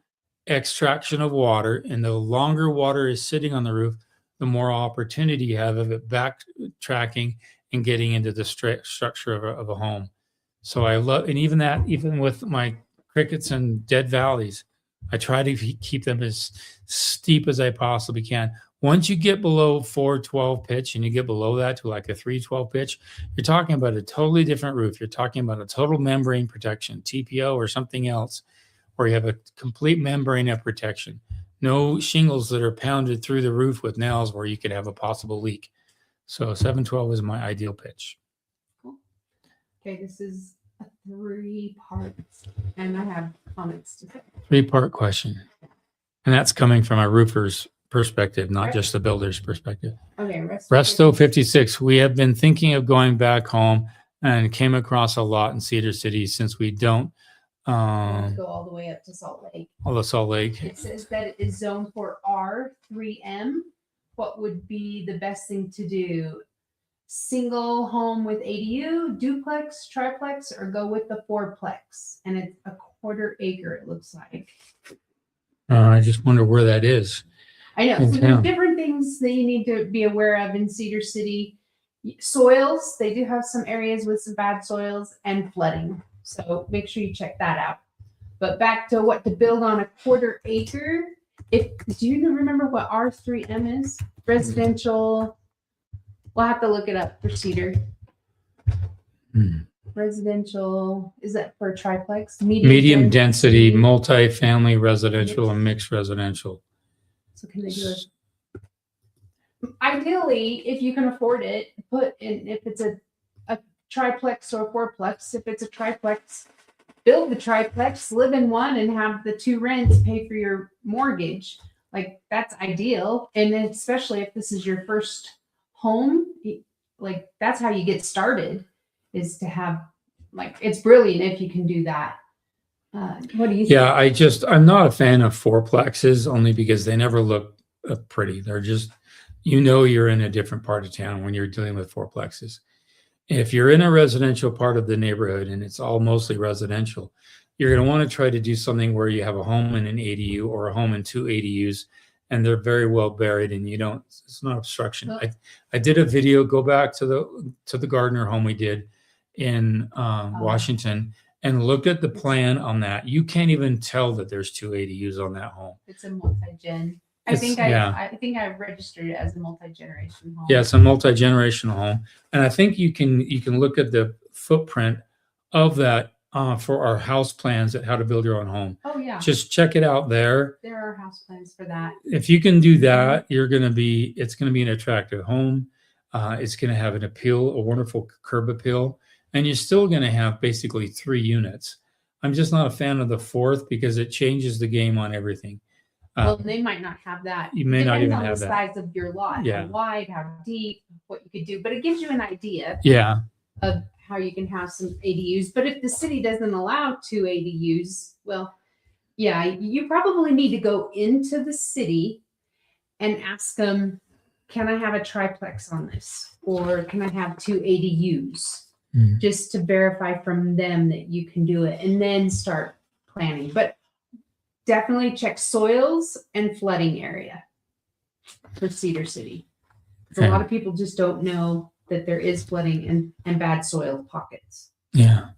extraction of water, and the longer water is sitting on the roof, the more opportunity you have of it backtracking and getting into the structure of a home. So I love, and even with my crickets and dead valleys, I try to keep them as steep as I possibly can. Once you get below 412 pitch and you get below that to like a 312 pitch, you're talking about a totally different roof. You're talking about a total membrane protection, TPO or something else, where you have a complete membrane of protection. No shingles that are pounded through the roof with nails where you could have a possible leak. So 712 is my ideal pitch. Cool. Okay, this is a 3-part, and I have comments to say. 3-part question. And that's coming from a roofer's perspective, not just the builder's perspective. Okay, Resto 56. We have been thinking of going back home and came across a lot in Cedar City since we don't go all the way up to Salt Lake. All the Salt Lake. It says that it is zoned for R3M. What would be the best thing to do? Single home with ADU, duplex, triplex, or go with the 4plex? And it's a 1/4 acre, it looks like. I just wonder where that is. I know. So there's different things that you need to be aware of in Cedar City. Soils, they do have some areas with some bad soils, and flooding. So make sure you check that out. But back to what to build on a 1/4 acre. Do you remember what R3M is? Residential. We'll have to look it up for Cedar. Residential, is that for triplex? Medium density, multi-family residential, and mixed residential. So can they do it? Ideally, if you can afford it, put in, if it's a triplex or 4plex, if it's a triplex, build the triplex, live in one, and have the 2 rents pay for your mortgage. Like, that's ideal. And then especially if this is your first home, like, that's how you get started, is to have, like, it's brilliant if you can do that. What do you think? Yeah, I'm not a fan of 4plexes, only because they never look pretty. They're just, you're in a different part of town when you're dealing with 4plexes. If you're in a residential part of the neighborhood and it's all mostly residential, you're going to want to try to do something where you have a home and an ADU, or a home and 2 ADUs, and they're very well buried, and it's not obstruction. Well, I did a video, go back to the Gardner home we did in Washington, and look at the plan on that. You can't even tell that there's 2 ADUs on that home. It's a multi-gen. I think I registered it as a multi-generation home. Yeah, it's a multi-generational home, and I think you can look at the footprint of that for our house plans at how to build your own home. Oh yeah. Just check it out there. There are house plans for that. If you can do that, it's going to be an attractive home. It's going to have an appeal, a wonderful curb appeal, and you're still going to have basically 3 units. I'm just not a fan of the 4th because it changes the game on everything. Well, they might not have that. You may not even have that. Depends on the size of your lot, Yeah. how wide, how deep, what you could do. But it gives you an idea Yeah. of how you can have some ADUs. But if the city doesn't allow 2 ADUs, well, yeah, you probably need to go into the city and ask them, can I have a triplex on this? Or can I have 2 ADUs? Just to verify from them that you can do it, and then start planning. But definitely check soils and flooding area for Cedar City. A lot of people just don't know that there is flooding and bad soil pockets. Yeah.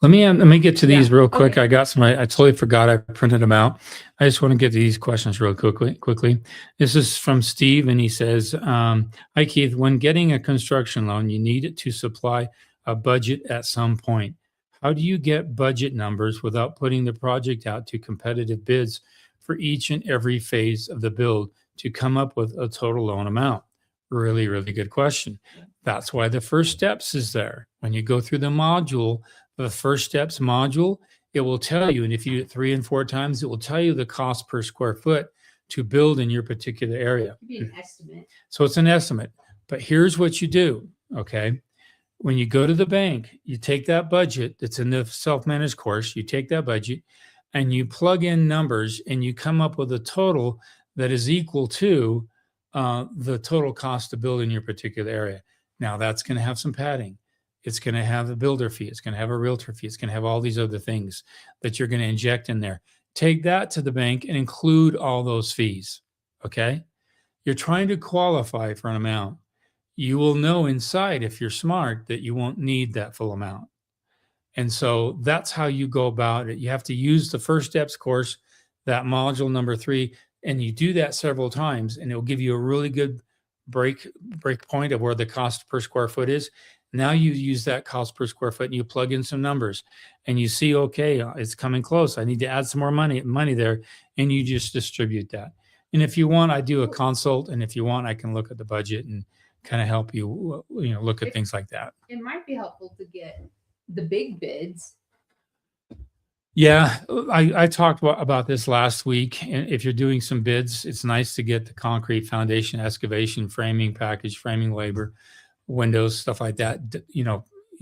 Let me get to these real quick. Okay. I got some. I totally forgot. I printed them out. I just want to get to these questions real quickly. This is from Steve, and he says, "Hi Keith. When getting a construction loan, you need to supply a budget at some point. How do you get budget numbers without putting the project out to competitive bids for each and every phase of the build to come up with a total loan amount?" Really, really good question. That's why the first steps is there. When you go through the module, the first steps module, it will tell you, and if you do it 3 and 4 times, it will tell you the cost per square foot to build in your particular area. It'd be an estimate. So it's an estimate. But here's what you do, okay? When you go to the bank, you take that budget that's in the self-managed course, you take that budget and you plug in numbers and you come up with a total that is equal to the total cost to build in your particular area. Now that's going to have some padding. It's going to have a builder fee. It's going to have a realtor fee. It's going to have all these other things that you're going to inject in there. Take that to the bank and include all those fees. Okay. You're trying to qualify for an amount. You will know inside, if you're smart, that you won't need that full amount. And so that's how you go about it. You have to use the first steps course, that module number 3, and you do that several times, and it'll give you a really good break point of where the cost per square foot is. Now you use that cost per square foot and you plug in some numbers and you see, okay, it's coming close. I need to add some more money there. And you just distribute that. And if you want, I do a consult. And if you want, I can look at the budget and kind of help you, look at things like that. It might be helpful to get the big bids. Yeah, I talked about this last week. And if you're doing some bids, it's nice to get the concrete foundation, excavation, framing package, framing labor, windows, stuff like that,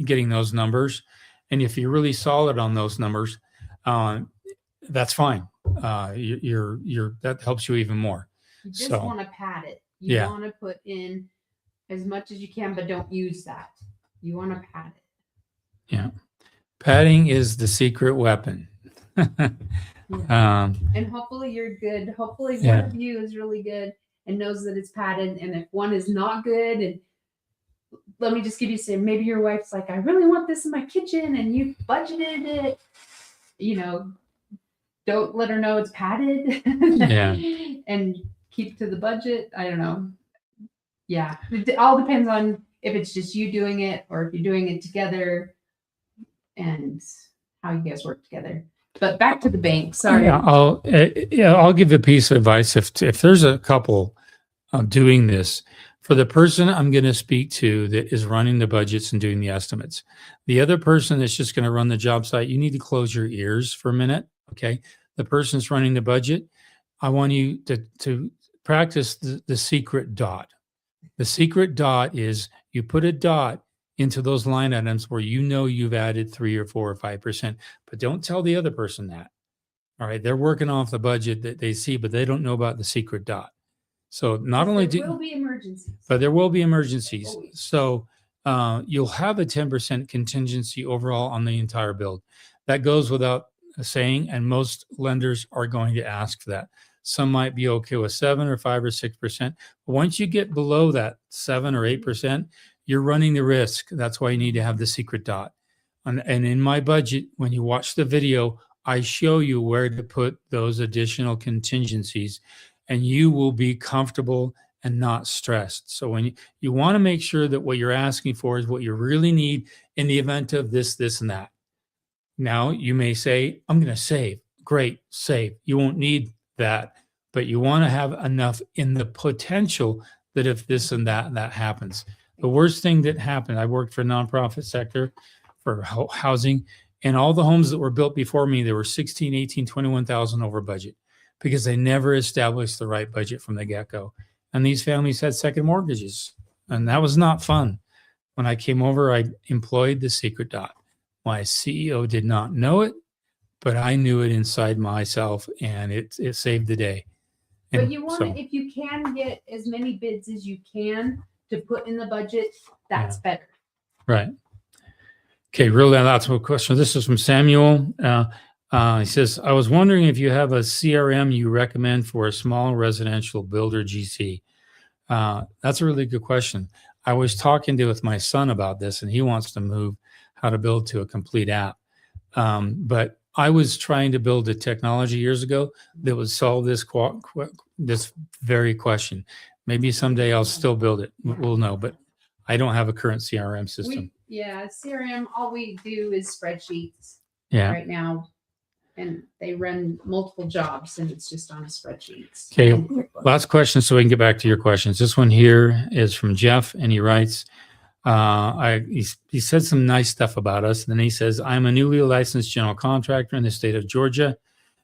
getting those numbers. And if you're really solid on those numbers, that's fine. That helps you even more. You just want to pad it. You want to put in as much as you can, but don't use that. You want to pad it. Yeah. Padding is the secret weapon. And hopefully you're good. Hopefully one of you is really good and knows that it's padded. And if one is not good, and let me just give you some, maybe your wife's like, I really want this in my kitchen and you budgeted it, don't let her know it's padded. And keep to the budget. I don't know. Yeah. It all depends on if it's just you doing it or if you're doing it together and how you guys work together. But back to the bank. Sorry. I'll give a piece of advice. If there's a couple doing this, for the person I'm going to speak to that is running the budgets and doing the estimates, the other person that's just going to run the job site, you need to close your ears for a minute. Okay. The person's running the budget. I want you to practice the secret dot. The secret dot is you put a dot into those line items where you've added 3 or 4 or 5%, but don't tell the other person that. All right. They're working off the budget that they see, but they don't know about the secret dot. So not only there will be emergencies, but there will be emergencies. Always. So you'll have a 10% contingency overall on the entire build. That goes without saying, and most lenders are going to ask for that. Some might be okay with 7 or 5 or 6%. But once you get below that 7 or 8%, you're running the risk. That's why you need to have the secret dot. And in my budget, when you watch the video, I show you where to put those additional contingencies, and you will be comfortable and not stressed. So when you want to make sure that what you're asking for is what you really need in the event of this, and that. Now you may say, I'm going to save. Great, save. You won't need that, but you want to have enough in the potential that if this and that happens. The worst thing that happened, I worked for a nonprofit sector for housing, and all the homes that were built before me, there were 16, 18, 21,000 over budget because they never established the right budget from the get-go. And these families had second mortgages, and that was not fun. When I came over, I employed the secret dot. My CEO did not know it, but I knew it inside myself, and it saved the day. And but you want to, if you can get as many bids as you can to put in the budget, that's better. Right. Okay, really, lots of questions. This is from Samuel. He says, I was wondering if you have a CRM you recommend for a small residential builder GC. That's a really good question. I was talking with my son about this, and he wants to move how to build to a complete app. But I was trying to build a technology years ago that would solve this very question. Maybe someday I'll still build it. We'll know, but I don't have a current CRM system. CRM, all we do is spreadsheets Yeah. right now. And they run multiple jobs, and it's just on a spreadsheet. Okay, last question so we can get back to your questions. This one here is from Jeff, and he writes, he said some nice stuff about us. And then he says, I'm a newly licensed general contractor in the state of Georgia,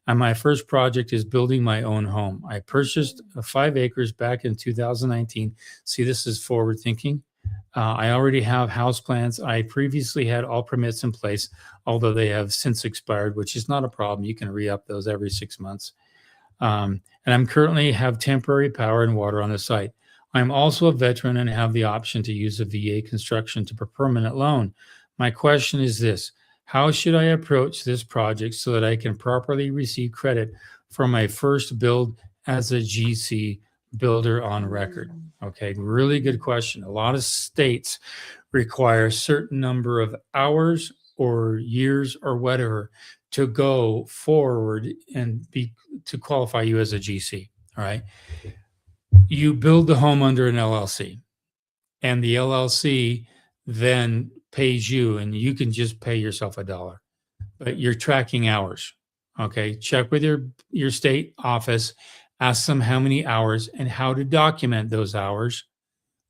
and my first project is building my own home. I purchased 5 acres back in 2019. See, this is forward thinking. I already have house plans. I previously had all permits in place, although they have since expired, which is not a problem. You can re-up those every 6 months. And I'm currently have temporary power and water on the site. I'm also a veteran and have the option to use a VA construction to a permanent loan. My question is this: how should I approach this project so that I can properly receive credit for my first build as a GC builder on record? Okay, really good question. A lot of states require a certain number of hours or years or whatever to go forward and to qualify you as a GC. All right. You build the home under an LLC, and the LLC then pays you, and you can just pay yourself $1, but you're tracking hours. Okay. Check with your state office, ask them how many hours and how to document those hours.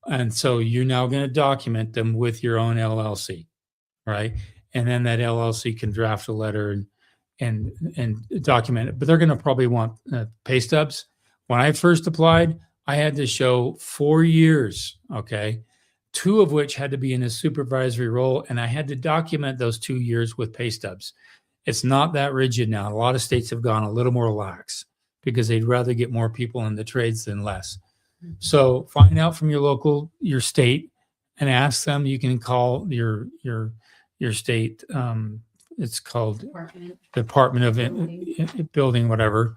And so you're now going to document them with your own LLC, right? And then that LLC can draft a letter and document it. But they're going to probably want pay stubs. When I first applied, I had to show 4 years, okay, 2 of which had to be in a supervisory role, and I had to document those 2 years with pay stubs. It's not that rigid now. A lot of states have gone a little more lax because they'd rather get more people in the trades than less. So find out from your state, and ask them. You can call your state. It's called Department of Building, whatever,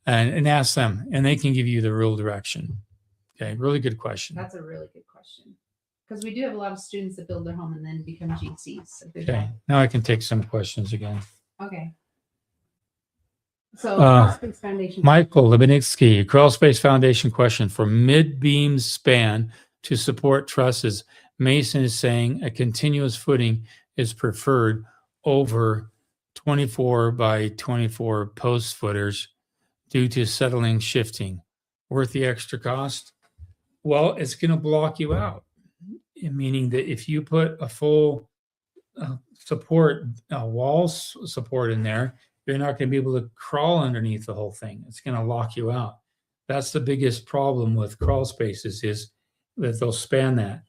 and ask them, and they can give you the real direction. Okay, really good question. That's a really good question, because we do have a lot of students that build their home and then become GCs. So okay, now I can take some questions again. Okay. So, Crawl Space Foundation. Michael Lebinitsky, Crawl Space Foundation question: for mid-beam span to support trusses, Mason is saying a continuous footing is preferred over 24 by 24 post footers due to settling shifting. Worth the extra cost? Well, it's going to block you out, meaning that if you put a full wall support in there, you're not going to be able to crawl underneath the whole thing. It's going to lock you out. That's the biggest problem with crawl spaces, is that they'll span that.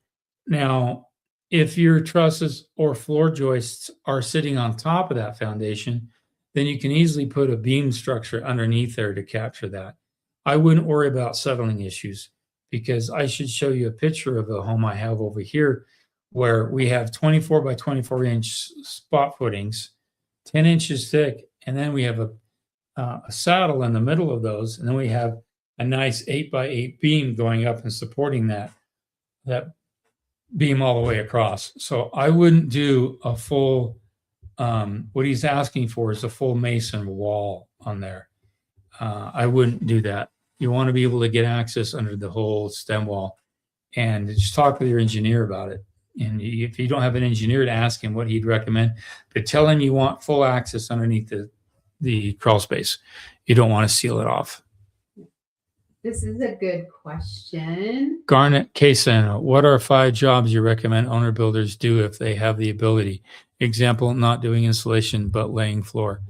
Now, if your trusses or floor joists are sitting on top of that foundation, then you can easily put a beam structure underneath there to capture that. I wouldn't worry about settling issues, because I should show you a picture of a home I have over here where we have 24 by 24 inch spot footings, 10 inches thick, and then we have a saddle in the middle of those, and then we have a nice 8 by 8 beam going up and supporting that beam all the way across. So I wouldn't do a full, what he's asking for is a full mason wall on there. I wouldn't do that. You want to be able to get access under the whole stem wall, and just talk with your engineer about it. And if you don't have an engineer, to ask him what he'd recommend, but tell him you want full access underneath the crawl space. You don't want to seal it off. This is a good question. Garnet Kasen, what are 5 jobs you recommend owner builders do if they have the ability? Example, not doing insulation, but laying floor.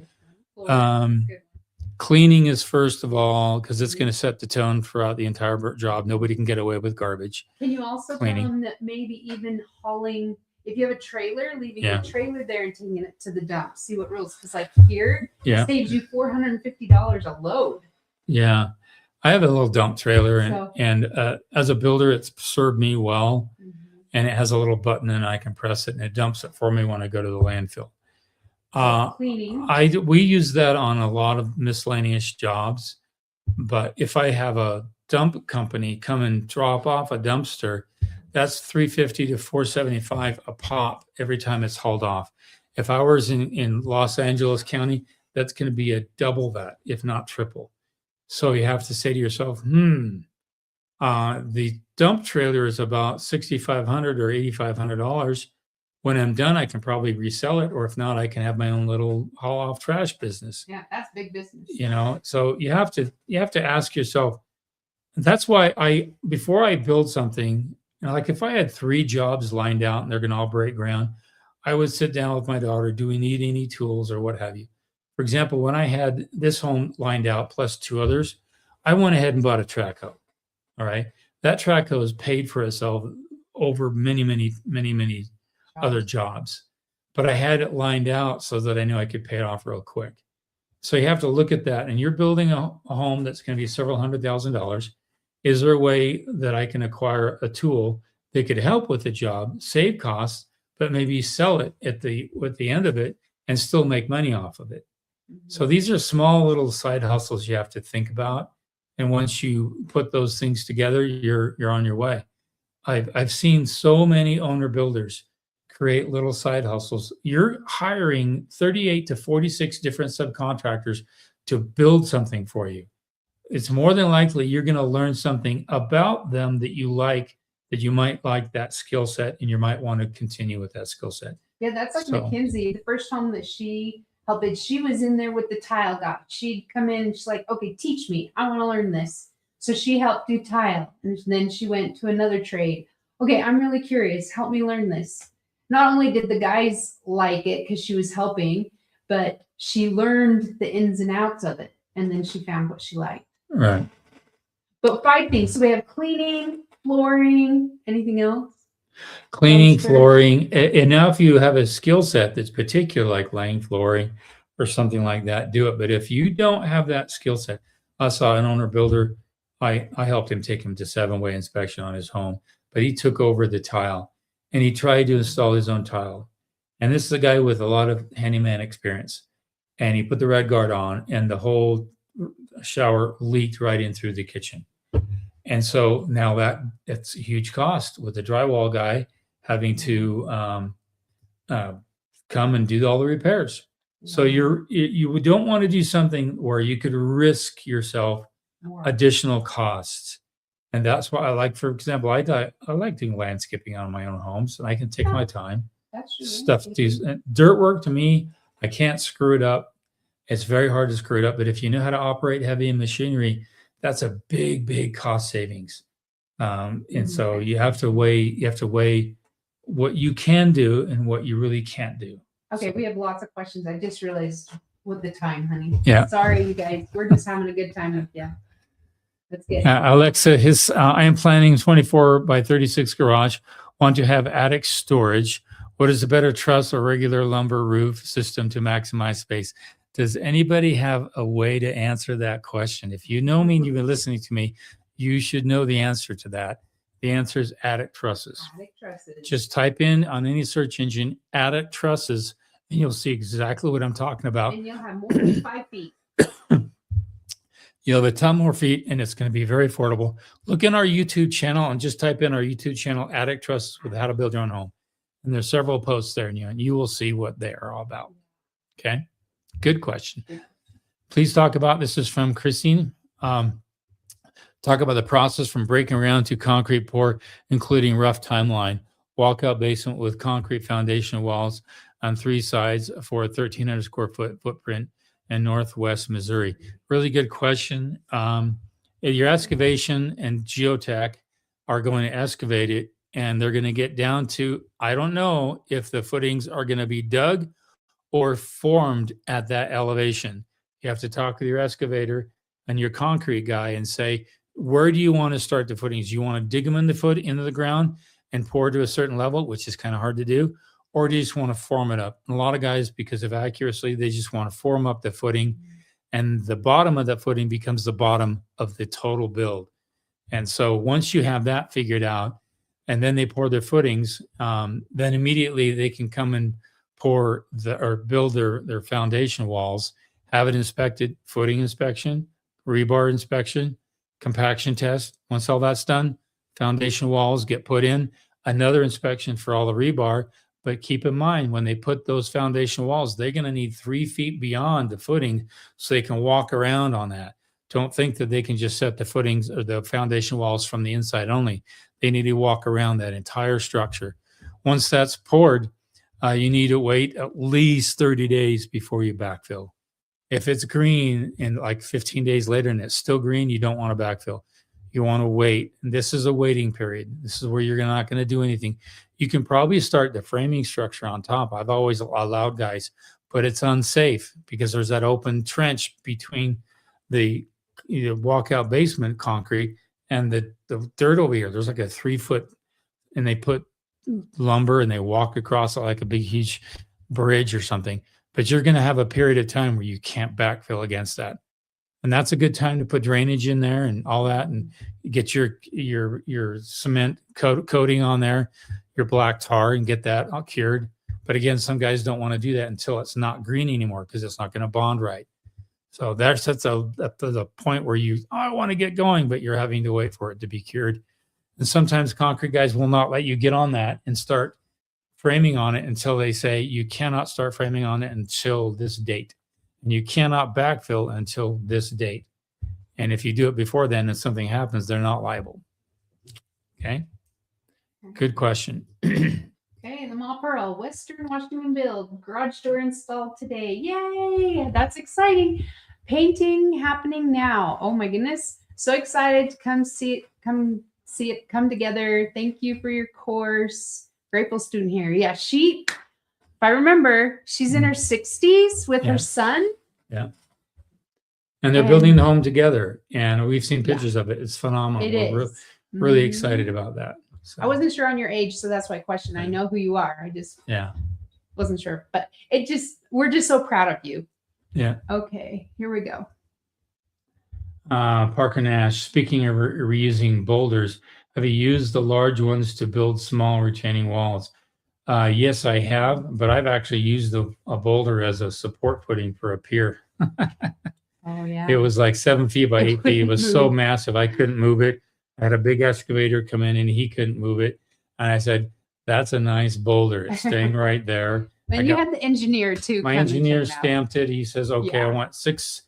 Cleaning is first of all, because it's going to set the tone throughout the entire job. Nobody can get away with garbage. Can you also tell them that maybe even hauling, if you have a trailer, leaving a trailer there and taking it to the dump, see what rules, because like here, it saves you $450 a load. Yeah. I have a little dump trailer, and as a builder, it's served me well. And it has a little button, and I can press it, and it dumps it for me when I go to the landfill. Cleaning. We use that on a lot of miscellaneous jobs, but if I have a dump company come and drop off a dumpster, that's 350 to 475 a pop every time it's hauled off. If I was in Los Angeles County, that's going to be a double that, if not triple. So you have to say to yourself, the dump trailer is about $6,500 or $8,500. When I'm done, I can probably resell it, or if not, I can have my own little haul off trash business. Yeah, that's big business. So you have to ask yourself. That's why before I build something, like if I had 3 jobs lined out and they're going to all break ground, I would sit down with my daughter. Do we need any tools or what have you? For example, when I had this home lined out plus 2 others, I went ahead and bought a track hoe. All right, that track hoe has paid for itself over many other jobs, but I had it lined out so that I knew I could pay it off real quick. So you have to look at that, and you're building a home that's going to be several $100,000. Is there a way that I can acquire a tool that could help with the job, save costs, but maybe sell it at the end of it and still make money off of it? So these are small little side hustles you have to think about, and once you put those things together, you're on your way. I've seen so many owner builders create little side hustles. You're hiring 38 to 46 different subcontractors to build something for you. It's more than likely you're going to learn something about them that you might like that skill set, and you might want to continue with that skill set. Yeah, that's like Mackenzie. The first home that she helped build, she was in there with the tile guy. She'd come in and she's like, okay, teach me. I want to learn this. So she helped do tile. And then she went to another trade. Okay, I'm really curious. Help me learn this. Not only did the guys like it because she was helping, but she learned the ins and outs of it. And then she found what she liked. Right. But 5 things. So we have cleaning, flooring, anything else? Cleaning, flooring. And now if you have a skill set that's particular, like laying flooring or something like that, do it. But if you don't have that skill set, I saw an owner builder, I helped him take him to 7-way inspection on his home, but he took over the tile and he tried to install his own tile. And this is a guy with a lot of handyman experience. And he put the red guard on, and the whole shower leaked right in through the kitchen. And so now that's a huge cost with the drywall guy having to come and do all the repairs. So you don't want to do something where you could risk yourself additional costs. And that's why I like, for example, I like doing landscaping on my own homes, and I can take my time. That's true. Stuff dirt work to me, I can't screw it up. It's very hard to screw it up. But if you know how to operate heavy machinery, that's a big cost savings. And so you have to weigh what you can do and what you really can't do. Okay, we have lots of questions. I just realized with the time, honey. Yeah. Sorry, you guys. We're just having a good time with you. That's good. Alexa, I am planning 24 by 36 garage. Want to have attic storage. What is a better truss or regular lumber roof system to maximize space? Does anybody have a way to answer that question? If you know me and you've been listening to me, you should know the answer to that. The answer is attic trusses. Attic trusses. Just type in on any search engine, attic trusses, and you'll see exactly what I'm talking about. And you'll have more than 5 feet. You'll have a ton more feet, and it's going to be very affordable. Look in our YouTube channel and just type in our YouTube channel, attic trusses with how to build your own home. And there's several posts there, and you will see what they are all about. Okay. Good question. Please talk about, this is from Christine. Talk about the process from breaking ground to concrete pour, including rough timeline, walkout basement with concrete foundation walls on 3 sides for a 1,300 square foot footprint in Northwest Missouri. Really good question. Your excavation and geotech are going to excavate it, and they're going to get down to, I don't know if the footings are going to be dug or formed at that elevation. You have to talk with your excavator and your concrete guy and say, where do you want to start the footings? You want to dig them into the ground and pour to a certain level, which is kind of hard to do, or do you just want to form it up? And a lot of guys, because of accuracy, they just want to form up the footing, and the bottom of that footing becomes the bottom of the total build. And so once you have that figured out, and then they pour their footings, then immediately they can come and pour or build their foundation walls, have it inspected, footing inspection, rebar inspection, compaction test. Once all that's done, foundation walls get put in, another inspection for all the rebar. But keep in mind, when they put those foundation walls, they're going to need 3 feet beyond the footing so they can walk around on that. Don't think that they can just set the footings or the foundation walls from the inside only. They need to walk around that entire structure. Once that's poured, you need to wait at least 30 days before you backfill. If it's green and like 15 days later and it's still green, you don't want to backfill. You want to wait. And this is a waiting period. This is where you're not going to do anything. You can probably start the framing structure on top. I've always allowed guys, but it's unsafe because there's that open trench between the walkout basement concrete and the dirt over here. There's like a 3 foot, and they put lumber and they walk across it like a big, huge bridge or something. But you're going to have a period of time where you can't backfill against that. And that's a good time to put drainage in there and all that, and get your cement coating on there, your black tar, and get that all cured. But again, some guys don't want to do that until it's not green anymore because it's not going to bond right. So that's the point where I want to get going, but you're having to wait for it to be cured. And sometimes concrete guys will not let you get on that and start framing on it until they say you cannot start framing on it until this date. And you cannot backfill until this date. And if you do it before then and something happens, they're not liable. Okay. Good question. Okay, the Mall Pearl, Western Washington build, garage door installed today. Yay! That's exciting. Painting happening now. Oh my goodness. So excited to come see it come together. Thank you for your course. Grateful student here. Yeah, if I remember, she's in her 60s with her son. Yeah. And they're building the home together. And we've seen pictures of it. It's phenomenal. We're really excited about that. So. I wasn't sure on your age, so that's why I questioned. I know who you are. I just wasn't sure. But we're just so proud of you. Yeah. Okay, here we go. Parker Nash, speaking of reusing boulders, have you used the large ones to build small retaining walls? Yes, I have, but I've actually used a boulder as a support footing for a pier. Oh, yeah. It was like 7 feet by 8 feet. It was so massive, I couldn't move it. I had a big excavator come in and he couldn't move it. And I said, that's a nice boulder. It's staying right there. And you had the engineer too. My engineer stamped it. He says, okay, I want 6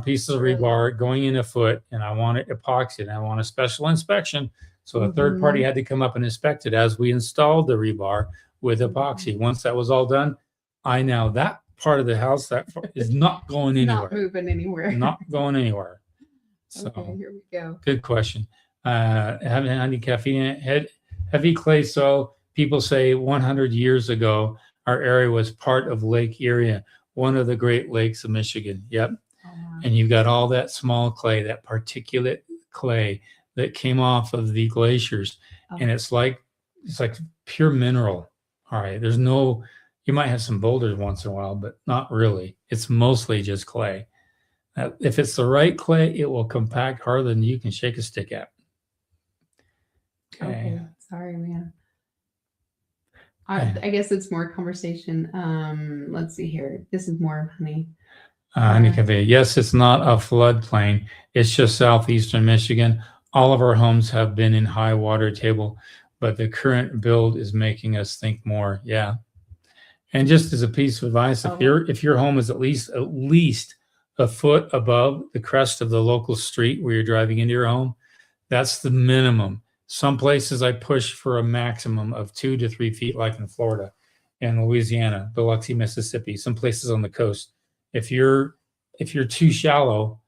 pieces of rebar going in a foot, and I want it epoxy, and I want a special inspection. So the third party had to come up and inspect it as we installed the rebar with epoxy. Once that was all done, that part of the house that is not going anywhere. Not moving anywhere. Not going anywhere. So okay, here we go. Good question. Having any caffeine, heavy clay soil. People say 100 years ago, our area was part of Lake Erie, one of the Great Lakes of Michigan. Yep. And you've got all that small clay, that particulate clay that came off of the glaciers. And it's like pure mineral. All right. You might have some boulders once in a while, but not really. It's mostly just clay. If it's the right clay, it will compact harder than you can shake a stick at. Okay. Sorry, man. I guess it's more conversation. Let's see here. This is more honey. Yes, it's not a floodplain. It's just southeastern Michigan. All of our homes have been in high water table, but the current build is making us think more. Yeah. And just as a piece of advice, if your home is at least a foot above the crest of the local street where you're driving into your home, that's the minimum. Some places I push for a maximum of 2 to 3 feet, like in Florida and Louisiana, Biloxi, Mississippi, some places on the coast. If you're too shallow,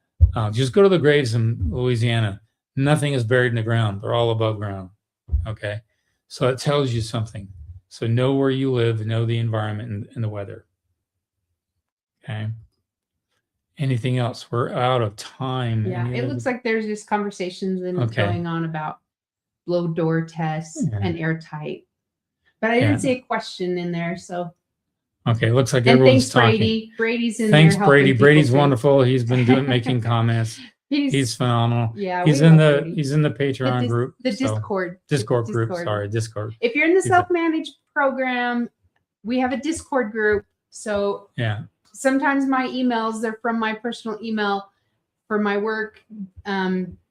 just go to the graves in Louisiana. Nothing is buried in the ground. They're all above ground. Okay. So it tells you something. So know where you live, know the environment and the weather. Okay. Anything else? We're out of time. Yeah. It looks like there's just conversations going on about blow door tests and airtight. But I didn't see a question in there. So okay, looks like everyone's talking. Brady. Brady's in Thanks, there. Brady. Brady's wonderful. He's been making comments. He's phenomenal. Yeah, he's in the Patreon group. The Discord. Discord group. Sorry, Discord. If you're in the self-managed program, we have a Discord group. So Yeah. sometimes my emails, they're from my personal email for my work.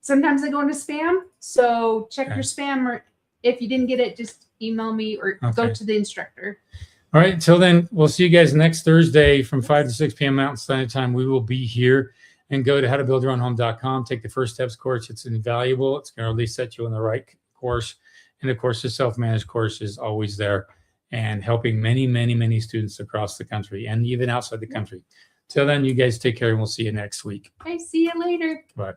Sometimes they go into spam. So check your spam, or if you didn't get it, just email me or go to the instructor. All right. Until then, we'll see you guys next Thursday from 5 to 6 p.m. Mountain Standard Time. We will be here, and go to howtobuildyourownhome.com. Take the First Steps course. It's invaluable. It's going to really set you on the right course. And of course, the self-managed course is always there and helping many, many, many students across the country and even outside the country. Till then, you guys take care, and we'll see you next week. Okay, see you later. Bye.